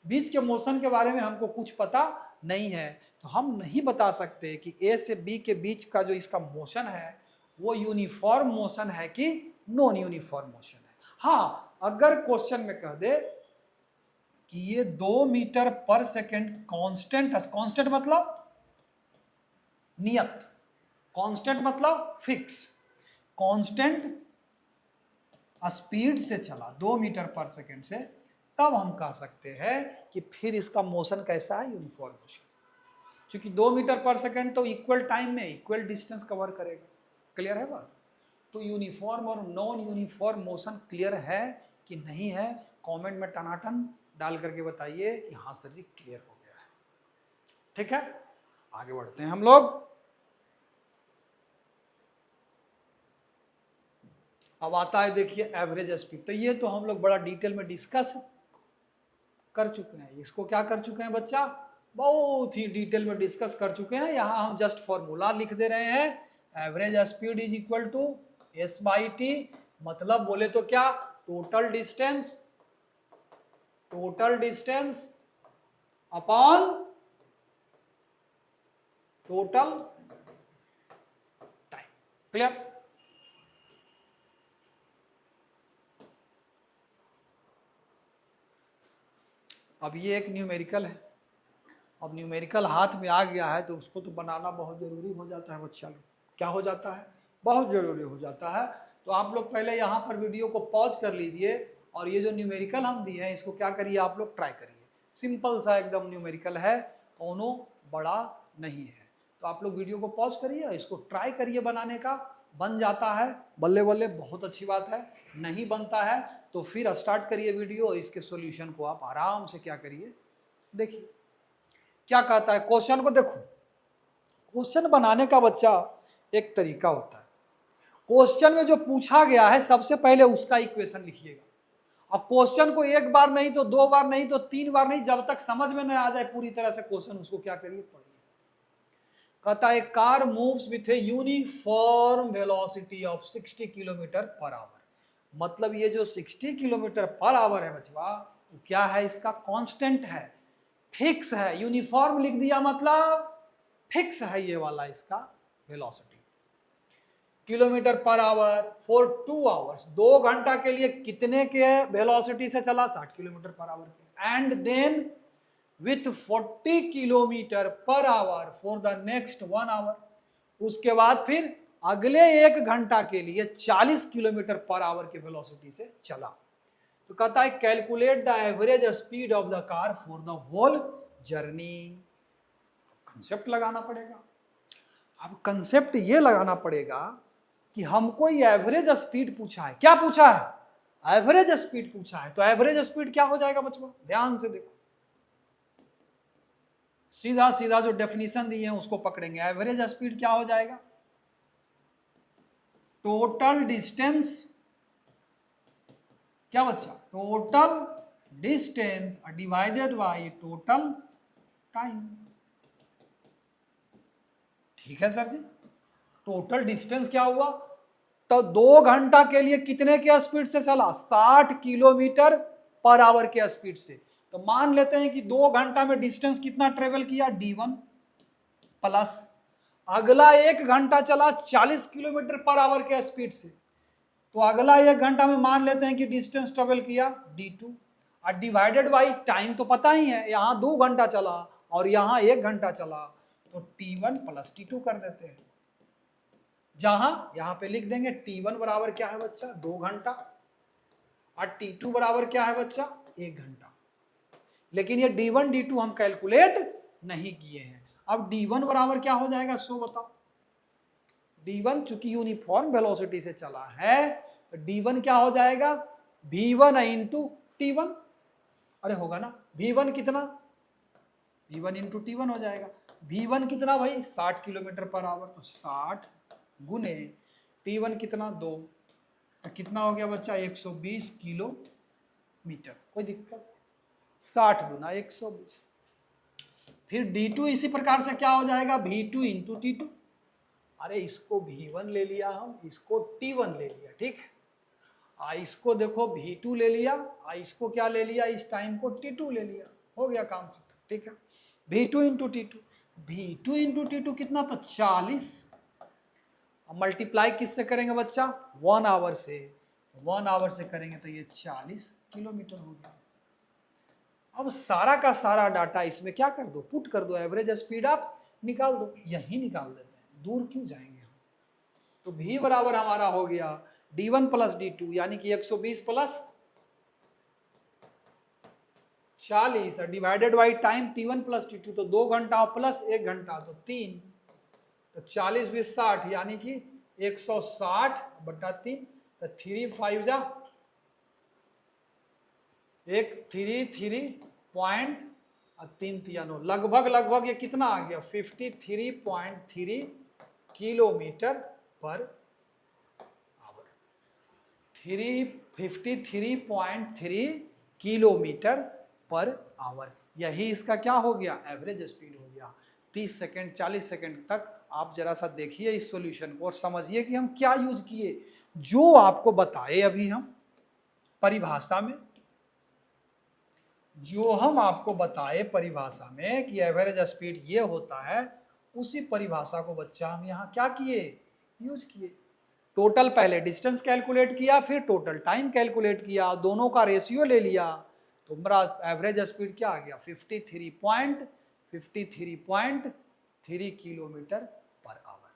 [SPEAKER 1] बीच के मोशन के बारे में हमको कुछ पता नहीं है, तो हम नहीं बता सकते कि ए से बी के बीच का जो इसका मोशन है वो यूनिफॉर्म मोशन है कि नॉन यूनिफॉर्म मोशन है। हाँ, अगर क्वेश्चन में कह दे कि ये 2 मीटर पर सेकेंड कांस्टेंट है, कांस्टेंट मतलब नियत, कांस्टेंट मतलब फिक्स, कांस्टेंट स्पीड से चला 2 मीटर पर सेकेंड से, तब हम कह सकते हैं कि फिर इसका मोशन कैसा है? Uniform motion. क्योंकि 2 मीटर पर सेकेंड तो इक्वल टाइम में इक्वल डिस्टेंस कवर करेगा। क्लियर है बात? तो यूनिफॉर्म और नॉन यूनिफॉर्म मोशन क्लियर है कि नहीं है? कमेंट में टनाटन डाल करके बताइए कि हाँ सर जी क्लियर हो गया है। ठीक है, आगे बढ़ते हैं हम लोग। अब आता है देखिए एवरेज स्पीड। तो ये तो हम लोग बड़ा डिटेल में डिस्कस कर चुके हैं। इसको क्या कर चुके हैं बच्चा? बहुत ही डिटेल में डिस्कस कर चुके हैं। यहाँ हम जस्ट फॉर्मूला लिख दे रहे हैं, average speed is equal to S/T। मतलब बोले तो क्या? Total distance upon total time. Clear? अब ये एक न्यूमेरिकल है। अब न्यूमेरिकल हाथ में आ गया है तो उसको तो बनाना बहुत ज़रूरी हो जाता है बच्चा लोग। क्या हो जाता है? बहुत ज़रूरी हो जाता है। तो आप लोग पहले यहाँ पर वीडियो को पॉज कर लीजिए और ये जो न्यूमेरिकल हम दिए हैं इसको क्या करिए, आप लोग ट्राई करिए। सिंपल सा एकदम न्यूमेरिकल है, कोनो बड़ा नहीं है। तो आप लोग वीडियो को पॉज करिए, इसको ट्राई करिए बनाने का। बन जाता है बल्ले बल्ले, बहुत अच्छी बात है। नहीं बनता है तो फिर स्टार्ट करिए वीडियो, इसके सॉल्यूशन को आप आराम से क्या करिए, देखिए क्या कहता है। क्वेश्चन को देखो, क्वेश्चन बनाने का बच्चा एक तरीका होता है। क्वेश्चन में जो पूछा गया है सबसे पहले उसका इक्वेशन लिखिएगा। अब क्वेश्चन को एक बार नहीं तो 2 बार नहीं तो 3 बार नहीं, जब तक समझ में नहीं आ जाए पूरी तरह से क्वेश्चन, उसको क्या करिए, पढ़िए। कहता है car moves with a uniform velocity of 60 kilometre per our. मतलब ये जो 60 किलोमीटर पर आवर है बचवा, वो क्या है? इसका कांस्टेंट है, फिक्स है। यूनिफॉर्म लिख दिया मतलब फिक्स है ये वाला इसका velocity. Kilometre per hour for 2 hours, 2 घंटा के लिए कितने के वेलोसिटी से चला? 60 किलोमीटर पर आवर के। And then with 40 kilometre per hour for the next 1 hour. उसके बाद फिर अगले 1 घंटा के लिए 40 किलोमीटर पर आवर के वेलोसिटी से चला। तो कहता है calculate the average speed of the car for the whole journey. Concept लगाना पड़ेगा। अब कंसेप्ट ये लगाना पड़ेगा कि हमको ये एवरेज स्पीड पूछा है। क्या पूछा है? एवरेज स्पीड पूछा है। तो एवरेज स्पीड क्या हो जाएगा बच्चों? ध्यान से देखो, सीधा सीधा जो डेफिनेशन दी है उसको पकड़ेंगे। एवरेज स्पीड क्या हो जाएगा? टोटल डिस्टेंस क्या बच्चा, total distance divided by total time. ठीक है सर जी, टोटल डिस्टेंस क्या हुआ, तो 2 घंटा के लिए कितने के स्पीड से चला, 60 किलोमीटर पर आवर के स्पीड से। तो मान लेते हैं कि 2 घंटा में डिस्टेंस कितना ट्रेवल किया, d1 प्लस अगला 1 घंटा चला 40 किलोमीटर पर आवर के स्पीड से, तो अगला 1 घंटा में मान लेते हैं कि डिस्टेंस ट्रेवल किया d2 और डिवाइडेड बाई टाइम तो पता ही है, यहाँ 2 घंटा चला और यहाँ 1 घंटा चला, तो t1 प्लस t2 कर देते हैं। जहां यहां पे लिख देंगे t1 बराबर क्या है बच्चा, 2 घंटा, और t2 बराबर क्या है बच्चा, 1 घंटा। लेकिन ये d1 d2 हम कैलकुलेट नहीं किए हैं। अब d1 बराबर क्या हो जाएगा, सो बताओ। d1 चूंकि यूनिफॉर्म वेलोसिटी से चला है, तो d1 क्या हो जाएगा, v1 इंटू t1। अरे होगा ना, v1 कितना, v1 इंटू t1 हो जाएगा। v1 कितना भाई, 60 किलोमीटर पर आवर, तो 60 गुने t1 कितना, 2, तो कितना हो गया बच्चा, 120 किलोमीटर। कोई दिक्कत, 60 गुना 120। फिर d2 इसी प्रकार से क्या हो जाएगा, v2 इंटू t2। अरे इसको v1 ले लिया हम, इसको t1 ले लिया, ठीक। इसको देखो v2 ले लिया, इसको क्या ले लिया, इस टाइम को t2 ले लिया, हो गया काम खत्म, ठीक है। v2 into t2, v2 into t2 कितना, तो 40, मल्टीप्लाई किससे करेंगे बच्चा, 1 आवर से, 1 आवर से करेंगे तो ये 40 किलोमीटर हो गया। अब सारा का सारा डाटा इसमें क्या कर दो, पुट कर दो, एवरेज स्पीड आप निकाल दो, यही निकाल देते हैं, दूर क्यों जाएंगे हम। तो v बराबर हमारा हो गया d1 प्लस d2, यानी कि 120 plus 40 divided by time t1 plus t2, तो 2 घंटा प्लस 1 घंटा तो 3, तो 40 20 60, यानी कि 160 बटा 3, तो 3 5 जा 1 3 3 पॉइंट 3 3 9, लगभग लगभग ये कितना आ गया, 53.3 kilometre per our. 53.3 kilometre per our, यही इसका क्या हो गया, एवरेज स्पीड हो गया। 30 सेकेंड 40 सेकेंड तक आप जरा सा देखिए इस सॉल्यूशन को और समझिए कि हम क्या यूज किए, जो आपको बताए अभी हम परिभाषा में, जो हम आपको बताए परिभाषा में कि एवरेज स्पीड ये होता है, उसी परिभाषा को बच्चा हम यहाँ क्या किए, यूज किए। टोटल पहले डिस्टेंस कैलकुलेट किया, फिर टोटल टाइम कैलकुलेट किया, दोनों का रेशियो ले लिया, तो हमारा एवरेज स्पीड क्या आ गया, 53.3 किलोमीटर पर आवर।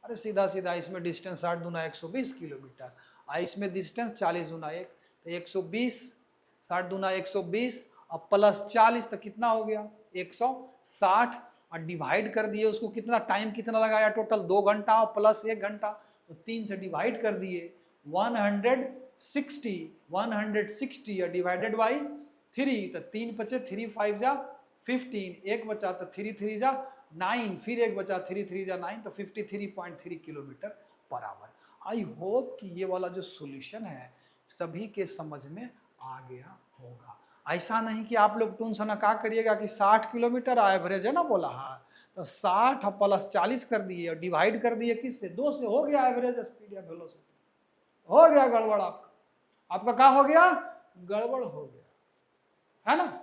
[SPEAKER 1] अरे सीधा सीधा इसमें डिस्टेंस 60 दूना 120 किलोमीटर, इसमें डिस्टेंस 40 दूना 1, तो 120, 60 दूना 120 अब प्लस 40, तो कितना हो गया 160, और डिवाइड कर दिए उसको, कितना टाइम कितना लगाया टोटल, 2 घंटा प्लस 1 घंटा, तो 3 से डिवाइड कर दिए, 160 डिवाइडेड बाई 3, तो 3 बचे, 3 5 जा 15, एक बचा तो 3 3 जा 9, फिर एक बचा 3 3 जा 9, तो 53.3 kilometre per our. I hope कि ये वाला जो सॉल्यूशन है सभी के समझ में आ गया होगा। ऐसा नहीं कि आप लोग टून सना क्या करिएगा कि 60 किलोमीटर एवरेज है ना बोला है, तो 60 प्लस 40 कर दिए और डिवाइड कर दिए किससे, 2 से, हो गया एवरेज स्पीड या वेलोसिटी, हो गया गड़बड़, आपका क्या हो गया, गड़बड़ हो गया, है ना।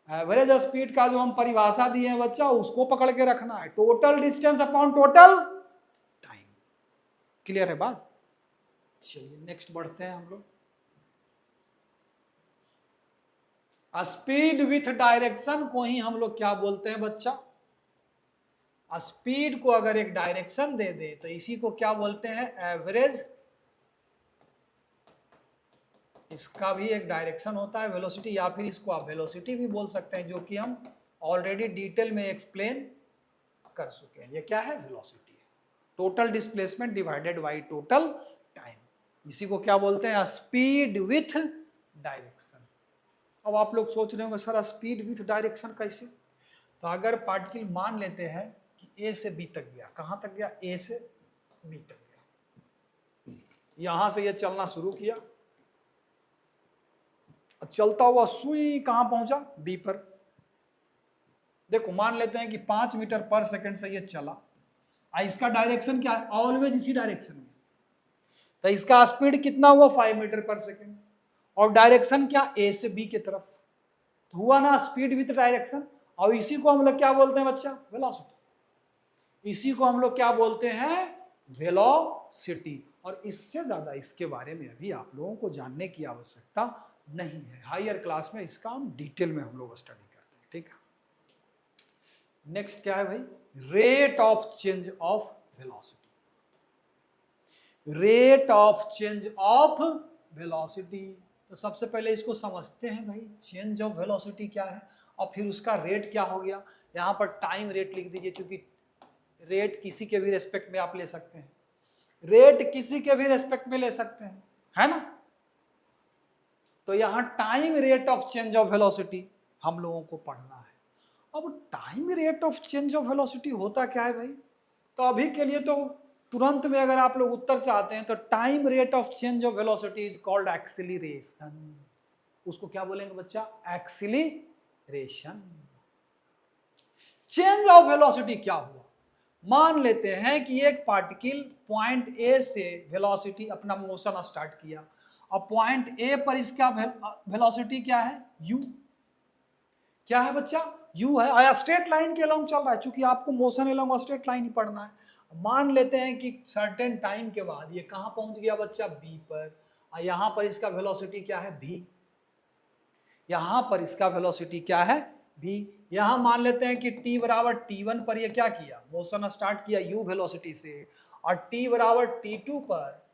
[SPEAKER 1] एवरेज स्पीड का जो हम परिभाषा दिए हैं बच्चा, उसको पकड़ के रखना है, total distance upon total time. Clear है बात। चलिए नेक्स्ट बढ़ते हैं हम लोग। स्पीड विथ डायरेक्शन को ही हम लोग क्या बोलते हैं बच्चा, स्पीड को अगर एक डायरेक्शन दे दे तो इसी को क्या बोलते हैं, एवरेज। इसका भी एक डायरेक्शन होता है वेलोसिटी, या फिर इसको आप वेलोसिटी भी बोल सकते हैं, जो कि हम ऑलरेडी डिटेल में एक्सप्लेन कर चुके हैं। ये क्या है, वेलोसिटी है, total displacement divided by total time, इसी को क्या बोलते हैं, स्पीड विथ डायरेक्शन। अब आप लोग सोच रहे होंगे सर स्पीड विथ डायरेक्शन कैसे, तो अगर पार्टिकल मान लेते हैं कि ए से बी तक गया, कहां तक गया, ए से बी तक गया, यहां से ये चलना शुरू किया, चलता हुआ सुई कहां पहुंचा, बी पर। देखो मान लेते हैं कि 5 मीटर पर सेकंड से ये चला, इसका डायरेक्शन क्या है, ऑलवेज इसी डायरेक्शन में, तो इसका स्पीड कितना हुआ 5 मीटर पर सेकंड, और डायरेक्शन क्या, ए से बी की तरफ, तो हुआ ना स्पीड विथ डायरेक्शन। और इसी को हम लोग क्या बोलते हैं बच्चा, वेलोसिटी। इसी को हम लोग क्या बोलते हैं, वेलोसिटी। और इससे ज्यादा इसके बारे में अभी आप लोगों को जानने की आवश्यकता नहीं है, हायर क्लास में इसका हम डिटेल में हम लोग स्टडी करते हैं, ठीक है। नेक्स्ट क्या है भाई, rate of change of velocity. Rate of change of velocity, तो सबसे पहले इसको समझते हैं भाई, चेंज ऑफ वेलोसिटी क्या है और फिर उसका रेट क्या हो गया। यहां पर टाइम रेट लिख दीजिए, क्योंकि रेट किसी के भी रेस्पेक्ट में आप ले सकते हैं, रेट किसी के भी रेस्पेक्ट में ले सकते हैं, है ना। तो यहां time rate of change of velocity हम लोगों को पढ़ना है। अब time rate of change of velocity होता क्या है भाई, तो अभी के लिए तो तुरंत में अगर आप लोग उत्तर चाहते हैं तो time rate of change of velocity is called acceleration. उसको क्या बोलेंगे बच्चा, एक्सीलरेशन। चेंज ऑफ वेलोसिटी क्या हुआ, मान लेते हैं कि एक पार्टिकल पॉइंट ए से वेलोसिटी अपना मोशन स्टार्ट किया, और पॉइंट ए पर इसका वेलोसिटी क्या है, u। क्या है बच्चा, u है, आया स्ट्रेट लाइन के अलोंग चल रहा है, चूंकि आपको मोशन अलोंग स्ट्रेट लाइन ही पढ़ना है। मान लेते हैं कि सर्टेन टाइम के बाद ये कहां पहुंच गया बच्चा, b पर, और यहां पर इसका वेलोसिटी क्या है, v। यहां पर इसका वेलोसिटी क्या है, v। यहां मान लेते हैं कि t बराबर t1 पर ये क्या किया, मोशन स्टार्ट किया u वेलोसिटी से, और t बराबर t2 पर,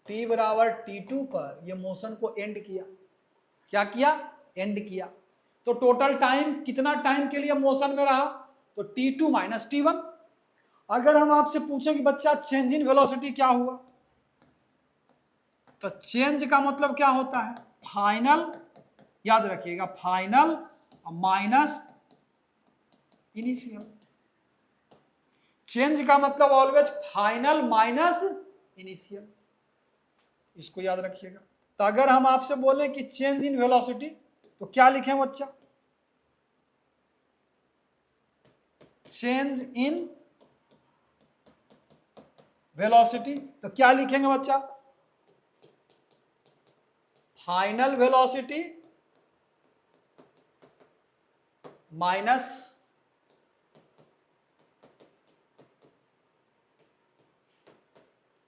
[SPEAKER 1] t बराबर t2 पर ये मोशन को एंड किया। क्या किया, एंड किया। तो टोटल टाइम कितना टाइम के लिए मोशन में रहा, तो t2 माइनस t1। अगर हम आपसे पूछें कि बच्चा चेंज इन वेलोसिटी क्या हुआ, तो चेंज का मतलब क्या होता है, फाइनल, याद रखिएगा, फाइनल माइनस इनिशियल। चेंज का मतलब ऑलवेज फाइनल माइनस इनिशियल, इसको याद रखिएगा। तो अगर हम आपसे बोले कि चेंज इन वेलोसिटी, तो क्या लिखें बच्चा, चेंज इन वेलोसिटी, तो क्या लिखेंगे बच्चा, final velocity minus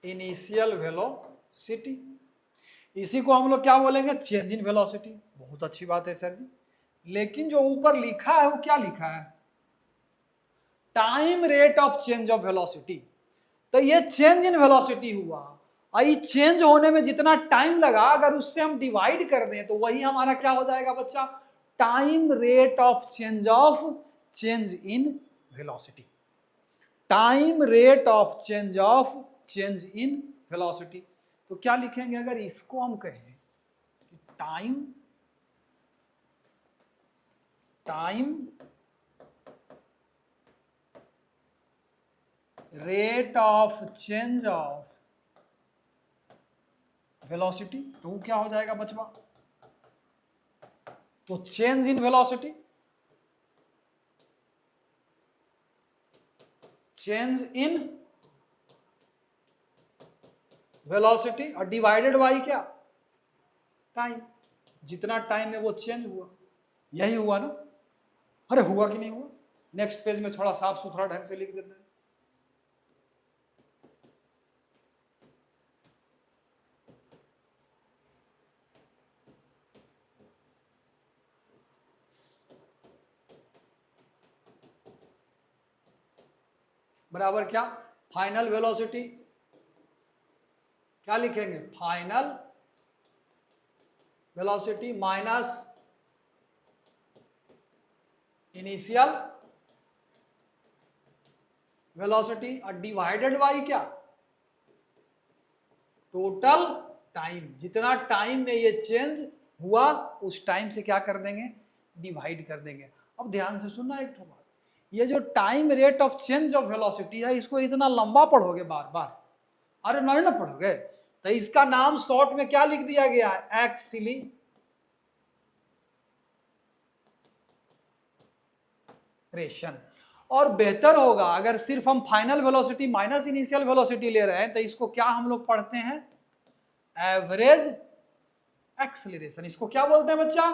[SPEAKER 1] initial velocity. इसी को हम लोग क्या बोलेंगे, चेंज इन वेलोसिटी। बहुत अच्छी बात है सर जी, लेकिन जो ऊपर लिखा है वो क्या लिखा है, time rate of change of velocity. तो ये चेंज इन वेलोसिटी हुआ, आई चेंज होने में जितना टाइम लगा, अगर उससे हम डिवाइड कर दें तो वही हमारा क्या हो जाएगा बच्चा, time rate of change in velocity. Time rate of change in velocity. तो क्या लिखेंगे अगर इसको हम कहें कि time rate of change of velocity, तो वो क्या हो जाएगा बचवा, तो change in velocity, change in velocity और डिवाइडेड बाई क्या, टाइम, जितना टाइम में वो चेंज हुआ। यही हुआ ना, अरे हुआ कि नहीं हुआ। नेक्स्ट पेज में थोड़ा साफ सुथरा ढंग से लिख देते हैं, बराबर क्या, फाइनल वेलोसिटी, क्या लिखेंगे, final velocity minus initial velocity और डिवाइडेड बाई क्या, टोटल टाइम, जितना टाइम में ये चेंज हुआ उस टाइम से क्या कर देंगे, डिवाइड कर देंगे। अब ध्यान से सुनना एक बात, ये जो time rate of change of velocity है, इसको इतना लंबा पढ़ोगे बार बार, अरे नहीं ना पढ़ोगे, तो इसका नाम शॉर्ट में क्या लिख दिया गया है, एक्सीलरेशन। और बेहतर होगा अगर सिर्फ हम final velocity minus initial velocity ले रहे हैं तो इसको क्या हम लोग पढ़ते हैं, एवरेज एक्सीलरेशन। इसको क्या बोलते हैं बच्चा,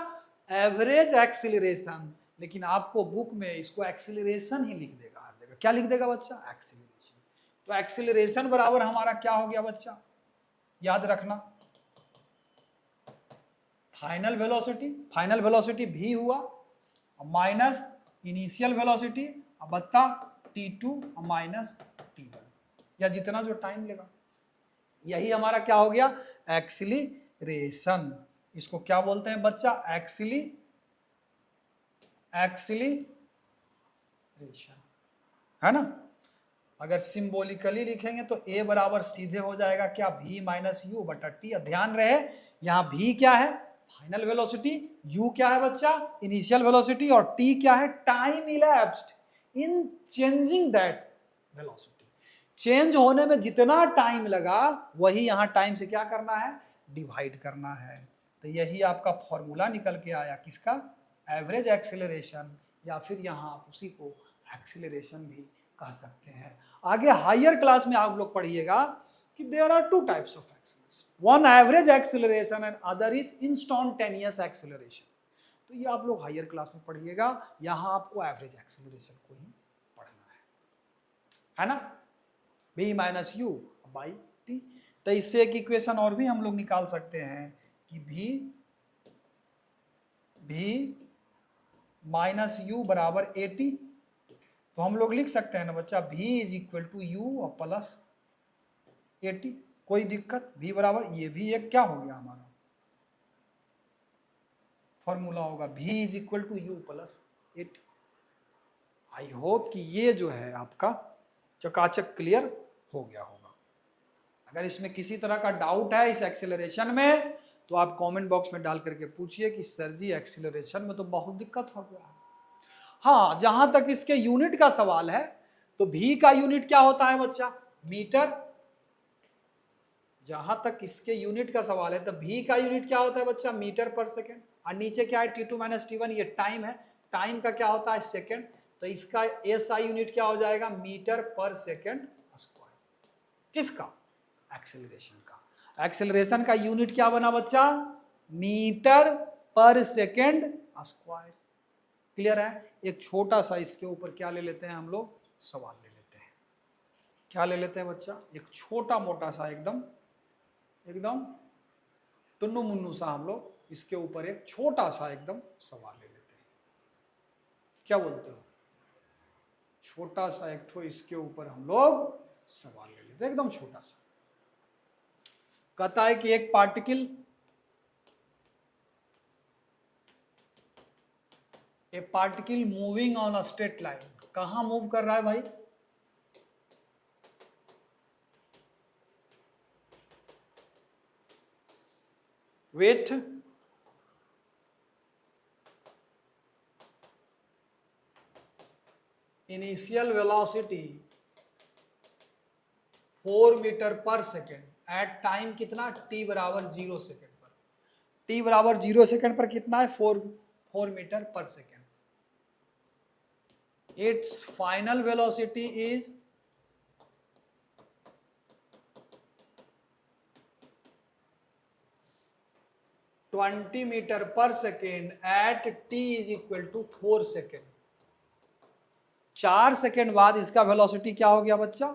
[SPEAKER 1] एवरेज एक्सीलरेशन। लेकिन आपको बुक में इसको एक्सीलरेशन ही लिख देगा हर जगह। क्या लिख देगा बच्चा, एक्सीलरेशन। तो एक्सीलरेशन बराबर हमारा क्या हो गया बच्चा, याद रखना, फाइनल वेलोसिटी v हुआ माइनस इनिशियल वेलोसिटी बत्ता t2 माइनस t1, या जितना जो टाइम लेगा, यही हमारा क्या हो गया, एक्सीलरेशन। इसको क्या बोलते हैं बच्चा, एक्सीलरेशन, है ना। अगर सिंबॉलिकली लिखेंगे तो a बराबर सीधे हो जाएगा क्या, v माइनस यू बटा टी। ध्यान रहे यहाँ v क्या है, फाइनल वेलोसिटी, u क्या है बच्चा, इनिशियल वेलोसिटी, और t क्या है, time elapsed in changing that velocity. Change होने में जितना टाइम लगा वही यहाँ टाइम से क्या करना है, डिवाइड करना है। तो यही आपका फॉर्मूला निकल के आया किसका, एवरेज एक्सीलरेशन, या फिर यहाँ आप उसी को एक्सीलरेशन भी कह सकते हैं। आगे हायर क्लास में आप लोग पढ़िएगा कि there are two types of acceleration, one average acceleration and other is instantaneous acceleration. तो ये आप लोग हायर क्लास में पढ़िएगा, यहाँ आपको एवरेज एक्सीलरेशन को ही पढ़ना है ना, v minus you by T. तो इससे एक इक्वेशन और भी हम लोग निकाल सकते हैं कि v माइनस यू बराबर ए टी। तो हम लोग लिख सकते हैं ना बच्चा, v is equal to u plus a t. कोई दिक्कत, v बराबर, ये भी एक क्या हो गया हमारा फॉर्मूला होगा, v is equal to u plus a t. I hope कि ये जो है आपका चकाचक क्लियर हो गया होगा। अगर इसमें किसी तरह का डाउट है इस एक्सीलरेशन में तो आप कमेंट बॉक्स में डाल करके पूछिए कि सर जी एक्सीलरेशन में तो बहुत दिक्कत हो गया है। हाँ, जहां तक इसके यूनिट का सवाल है तो v का यूनिट क्या होता है बच्चा, मीटर। जहां तक इसके यूनिट का सवाल है तो v का यूनिट क्या होता है बच्चा, मीटर पर सेकेंड। और नीचे क्या है, t2 माइनस t1, ये टाइम है, टाइम का क्या होता है, सेकेंड। तो इसका SI यूनिट क्या हो जाएगा, मीटर पर सेकेंड स्क्वायर। किसका, एक्सेलरेशन का। एक्सेलरेशन का यूनिट क्या बना बच्चा, मीटर पर सेकेंड स्क्वायर। क्लियर है। एक छोटा सा इसके ऊपर क्या ले लेते हैं हम लोग, सवाल ले लेते हैं। क्या ले लेते हैं बच्चा, एक छोटा मोटा सा एकदम टुन्नू मुन्नू सा हम लोग इसके ऊपर एक छोटा सा एकदम सवाल ले लेते हैं। क्या बोलते हो, छोटा सा एक ठो इसके ऊपर हम लोग सवाल ले लेते हैं, एकदम छोटा सा। कहता है कि एक particle, A particle moving on a straight line, कहां मूव कर रहा है भाई, विथ इनिशियल वेलोसिटी 4 मीटर पर सेकेंड एट टाइम कितना, t बराबर 0 सेकेंड पर। t बराबर 0 सेकेंड पर कितना है, 4 मीटर पर second. Its final velocity is 20 metre पर second at t is equal to 4 second. 4 second बाद इसका वेलोसिटी क्या हो गया बच्चा,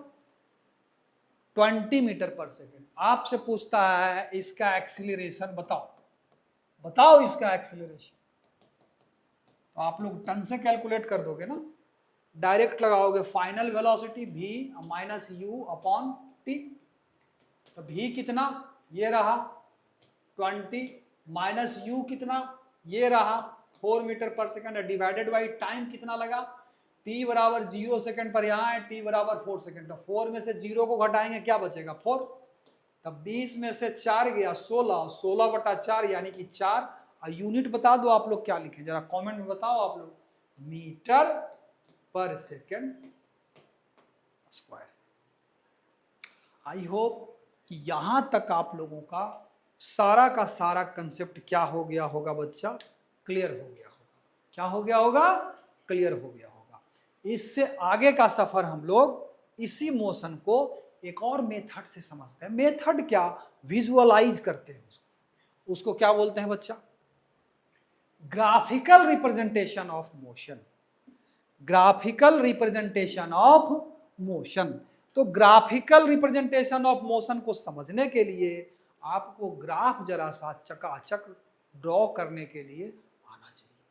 [SPEAKER 1] 20 मीटर पर सेकेंड। आपसे पूछता है इसका एक्सीलरेशन बताओ इसका एक्सीलरेशन। तो आप लोग टन से कैलकुलेट कर दोगे ना, डायरेक्ट लगाओगे final velocity v minus you upon T. तो v कितना, ये रहा 20 माइनस यू कितना, ये रहा 4 मीटर पर सेकेंड, डिवाइडेड बाई टाइम कितना लगा, t बराबर 0 सेकेंड पर यहाँ है, t बराबर 4 सेकेंड। तो 4 में से 0 को घटाएंगे क्या बचेगा, 4। तब 20 में से 4 गया 16, 16 बटा 4 यानी कि 4। और यूनिट बता दो आप लोग क्या लिखे, जरा कमेंट में बताओ आप लोग, मीटर पर सेकेंड स्क्वायर। आई होप कि यहां तक आप लोगों का सारा कंसेप्ट क्या हो गया होगा बच्चा, क्लियर हो गया होगा। क्या हो गया होगा, क्लियर हो गया होगा। इससे आगे का सफर हम लोग इसी मोशन को एक और मेथड से समझते हैं। मेथड क्या, विजुअलाइज करते हैं उसको क्या बोलते हैं बच्चा, graphical representation of motion. Graphical representation of motion. तो ग्राफिकल रिप्रेजेंटेशन ऑफ मोशन को समझने के लिए आपको ग्राफ जरा सा चकाचक ड्रॉ करने के लिए आना चाहिए।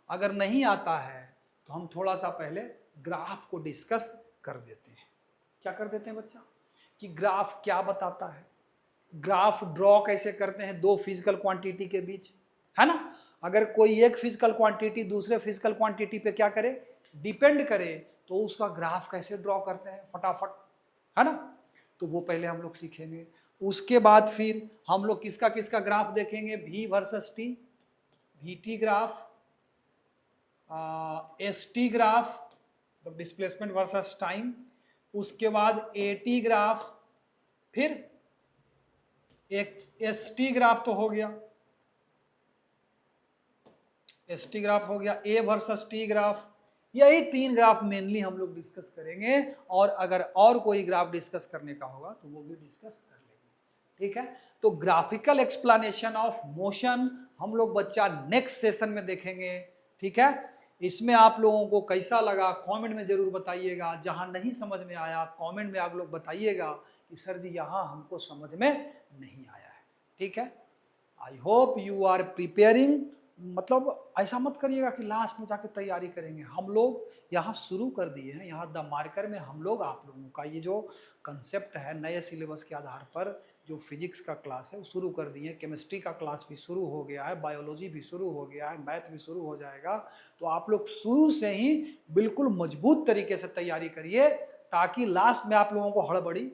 [SPEAKER 1] अगर नहीं आता है तो हम थोड़ा सा पहले ग्राफ को डिस्कस कर देते हैं। क्या कर देते हैं बच्चा, कि ग्राफ क्या बताता है, ग्राफ ड्रॉ कैसे करते हैं दो फिजिकल क्वांटिटी के बीच, है ना। अगर कोई एक फिजिकल क्वांटिटी दूसरे फिजिकल क्वांटिटी पे क्या करे, डिपेंड करे, तो उसका ग्राफ कैसे ड्रॉ करते हैं फटाफट, है ना। तो वो पहले हम लोग सीखेंगे। उसके बाद फिर हम लोग किसका किसका ग्राफ देखेंगे, V versus T, VT graph, ST graph, displacement versus time. उसके बाद AT ग्राफ, फिर ST ग्राफ तो हो गया, ST ग्राफ हो गया, A वर्सेस T ग्राफ। यही तीन ग्राफ मेनली हम लोग डिस्कस करेंगे, और अगर और कोई ग्राफ डिस्कस करने का होगा तो वो भी डिस्कस कर लेंगे, ठीक है। तो ग्राफिकल एक्सप्लेनेशन ऑफ मोशन हम लोग बच्चा नेक्स्ट सेशन में देखेंगे, ठीक है। इसमें आप लोगों को कैसा लगा कमेंट में जरूर बताइएगा। जहां नहीं समझ में आया कमेंट में आप लोग बताइएगा कि सर जी यहाँ हमको समझ में नहीं आया है, ठीक है। I hope you are preparing. मतलब ऐसा मत करिएगा कि लास्ट में जाके तैयारी करेंगे। हम लोग यहाँ शुरू कर दिए हैं, यहाँ द मार्कर में हम लोग आप लोगों का ये जो कंसेप्ट है नए सिलेबस के आधार पर जो फिजिक्स का क्लास है वो शुरू कर दिए। केमिस्ट्री का क्लास भी शुरू हो गया है, बायोलॉजी भी शुरू हो गया है, मैथ भी शुरू हो जाएगा। तो आप लोग शुरू से ही बिल्कुल मजबूत तरीके से तैयारी करिए, ताकि लास्ट में आप लोगों को हड़बड़ी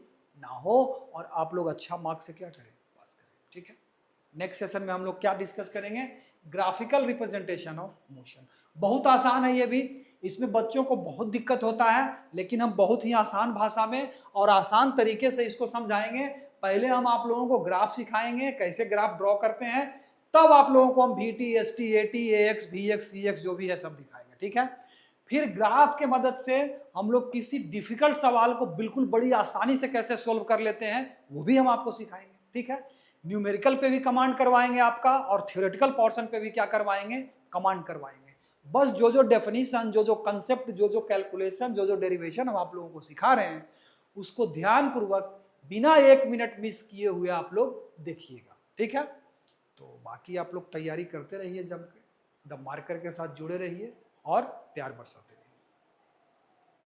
[SPEAKER 1] ना हो और आप लोग अच्छा मार्क्स से क्या करें, पास करें, ठीक है। नेक्स्ट सेशन में हम लोग क्या डिस्कस करेंगे, ग्राफिकल रिप्रेजेंटेशन ऑफ मोशन। बहुत आसान है ये भी, इसमें बच्चों को बहुत दिक्कत होता है, लेकिन हम बहुत ही आसान भाषा में और आसान तरीके से इसको समझाएंगे। पहले हम आप लोगों को ग्राफ सिखाएंगे, कैसे ग्राफ ड्रॉ करते हैं, तब आप लोगों को हम VT, ST, AT, AX, VX, CX जो भी है सब दिखाएंगे, ठीक है। फिर ग्राफ के मदद से हम लोग किसी डिफिकल्ट सवाल को बिल्कुल बड़ी आसानी से कैसे सोल्व कर लेते हैं वो भी हम आपको सिखाएंगे, ठीक है। न्यूमेरिकल पे भी कमांड करवाएंगे आपका, और थ्योरेटिकल पोर्शन पे भी क्या करवाएंगे, कमांड करवाएंगे। बस जो जो डेफिनेशन, जो जो कंसेप्ट, जो जो कैलकुलेशन, जो जो डेरिवेशन हम आप लोगों को सिखा रहे हैं उसको ध्यान पूर्वक बिना एक मिनट मिस किए हुए आप लोग देखिएगा, ठीक है। तो बाकी आप लोग तैयारी करते रहिए, जम के द मार्कर के साथ जुड़े रहिए और प्यार बरसाते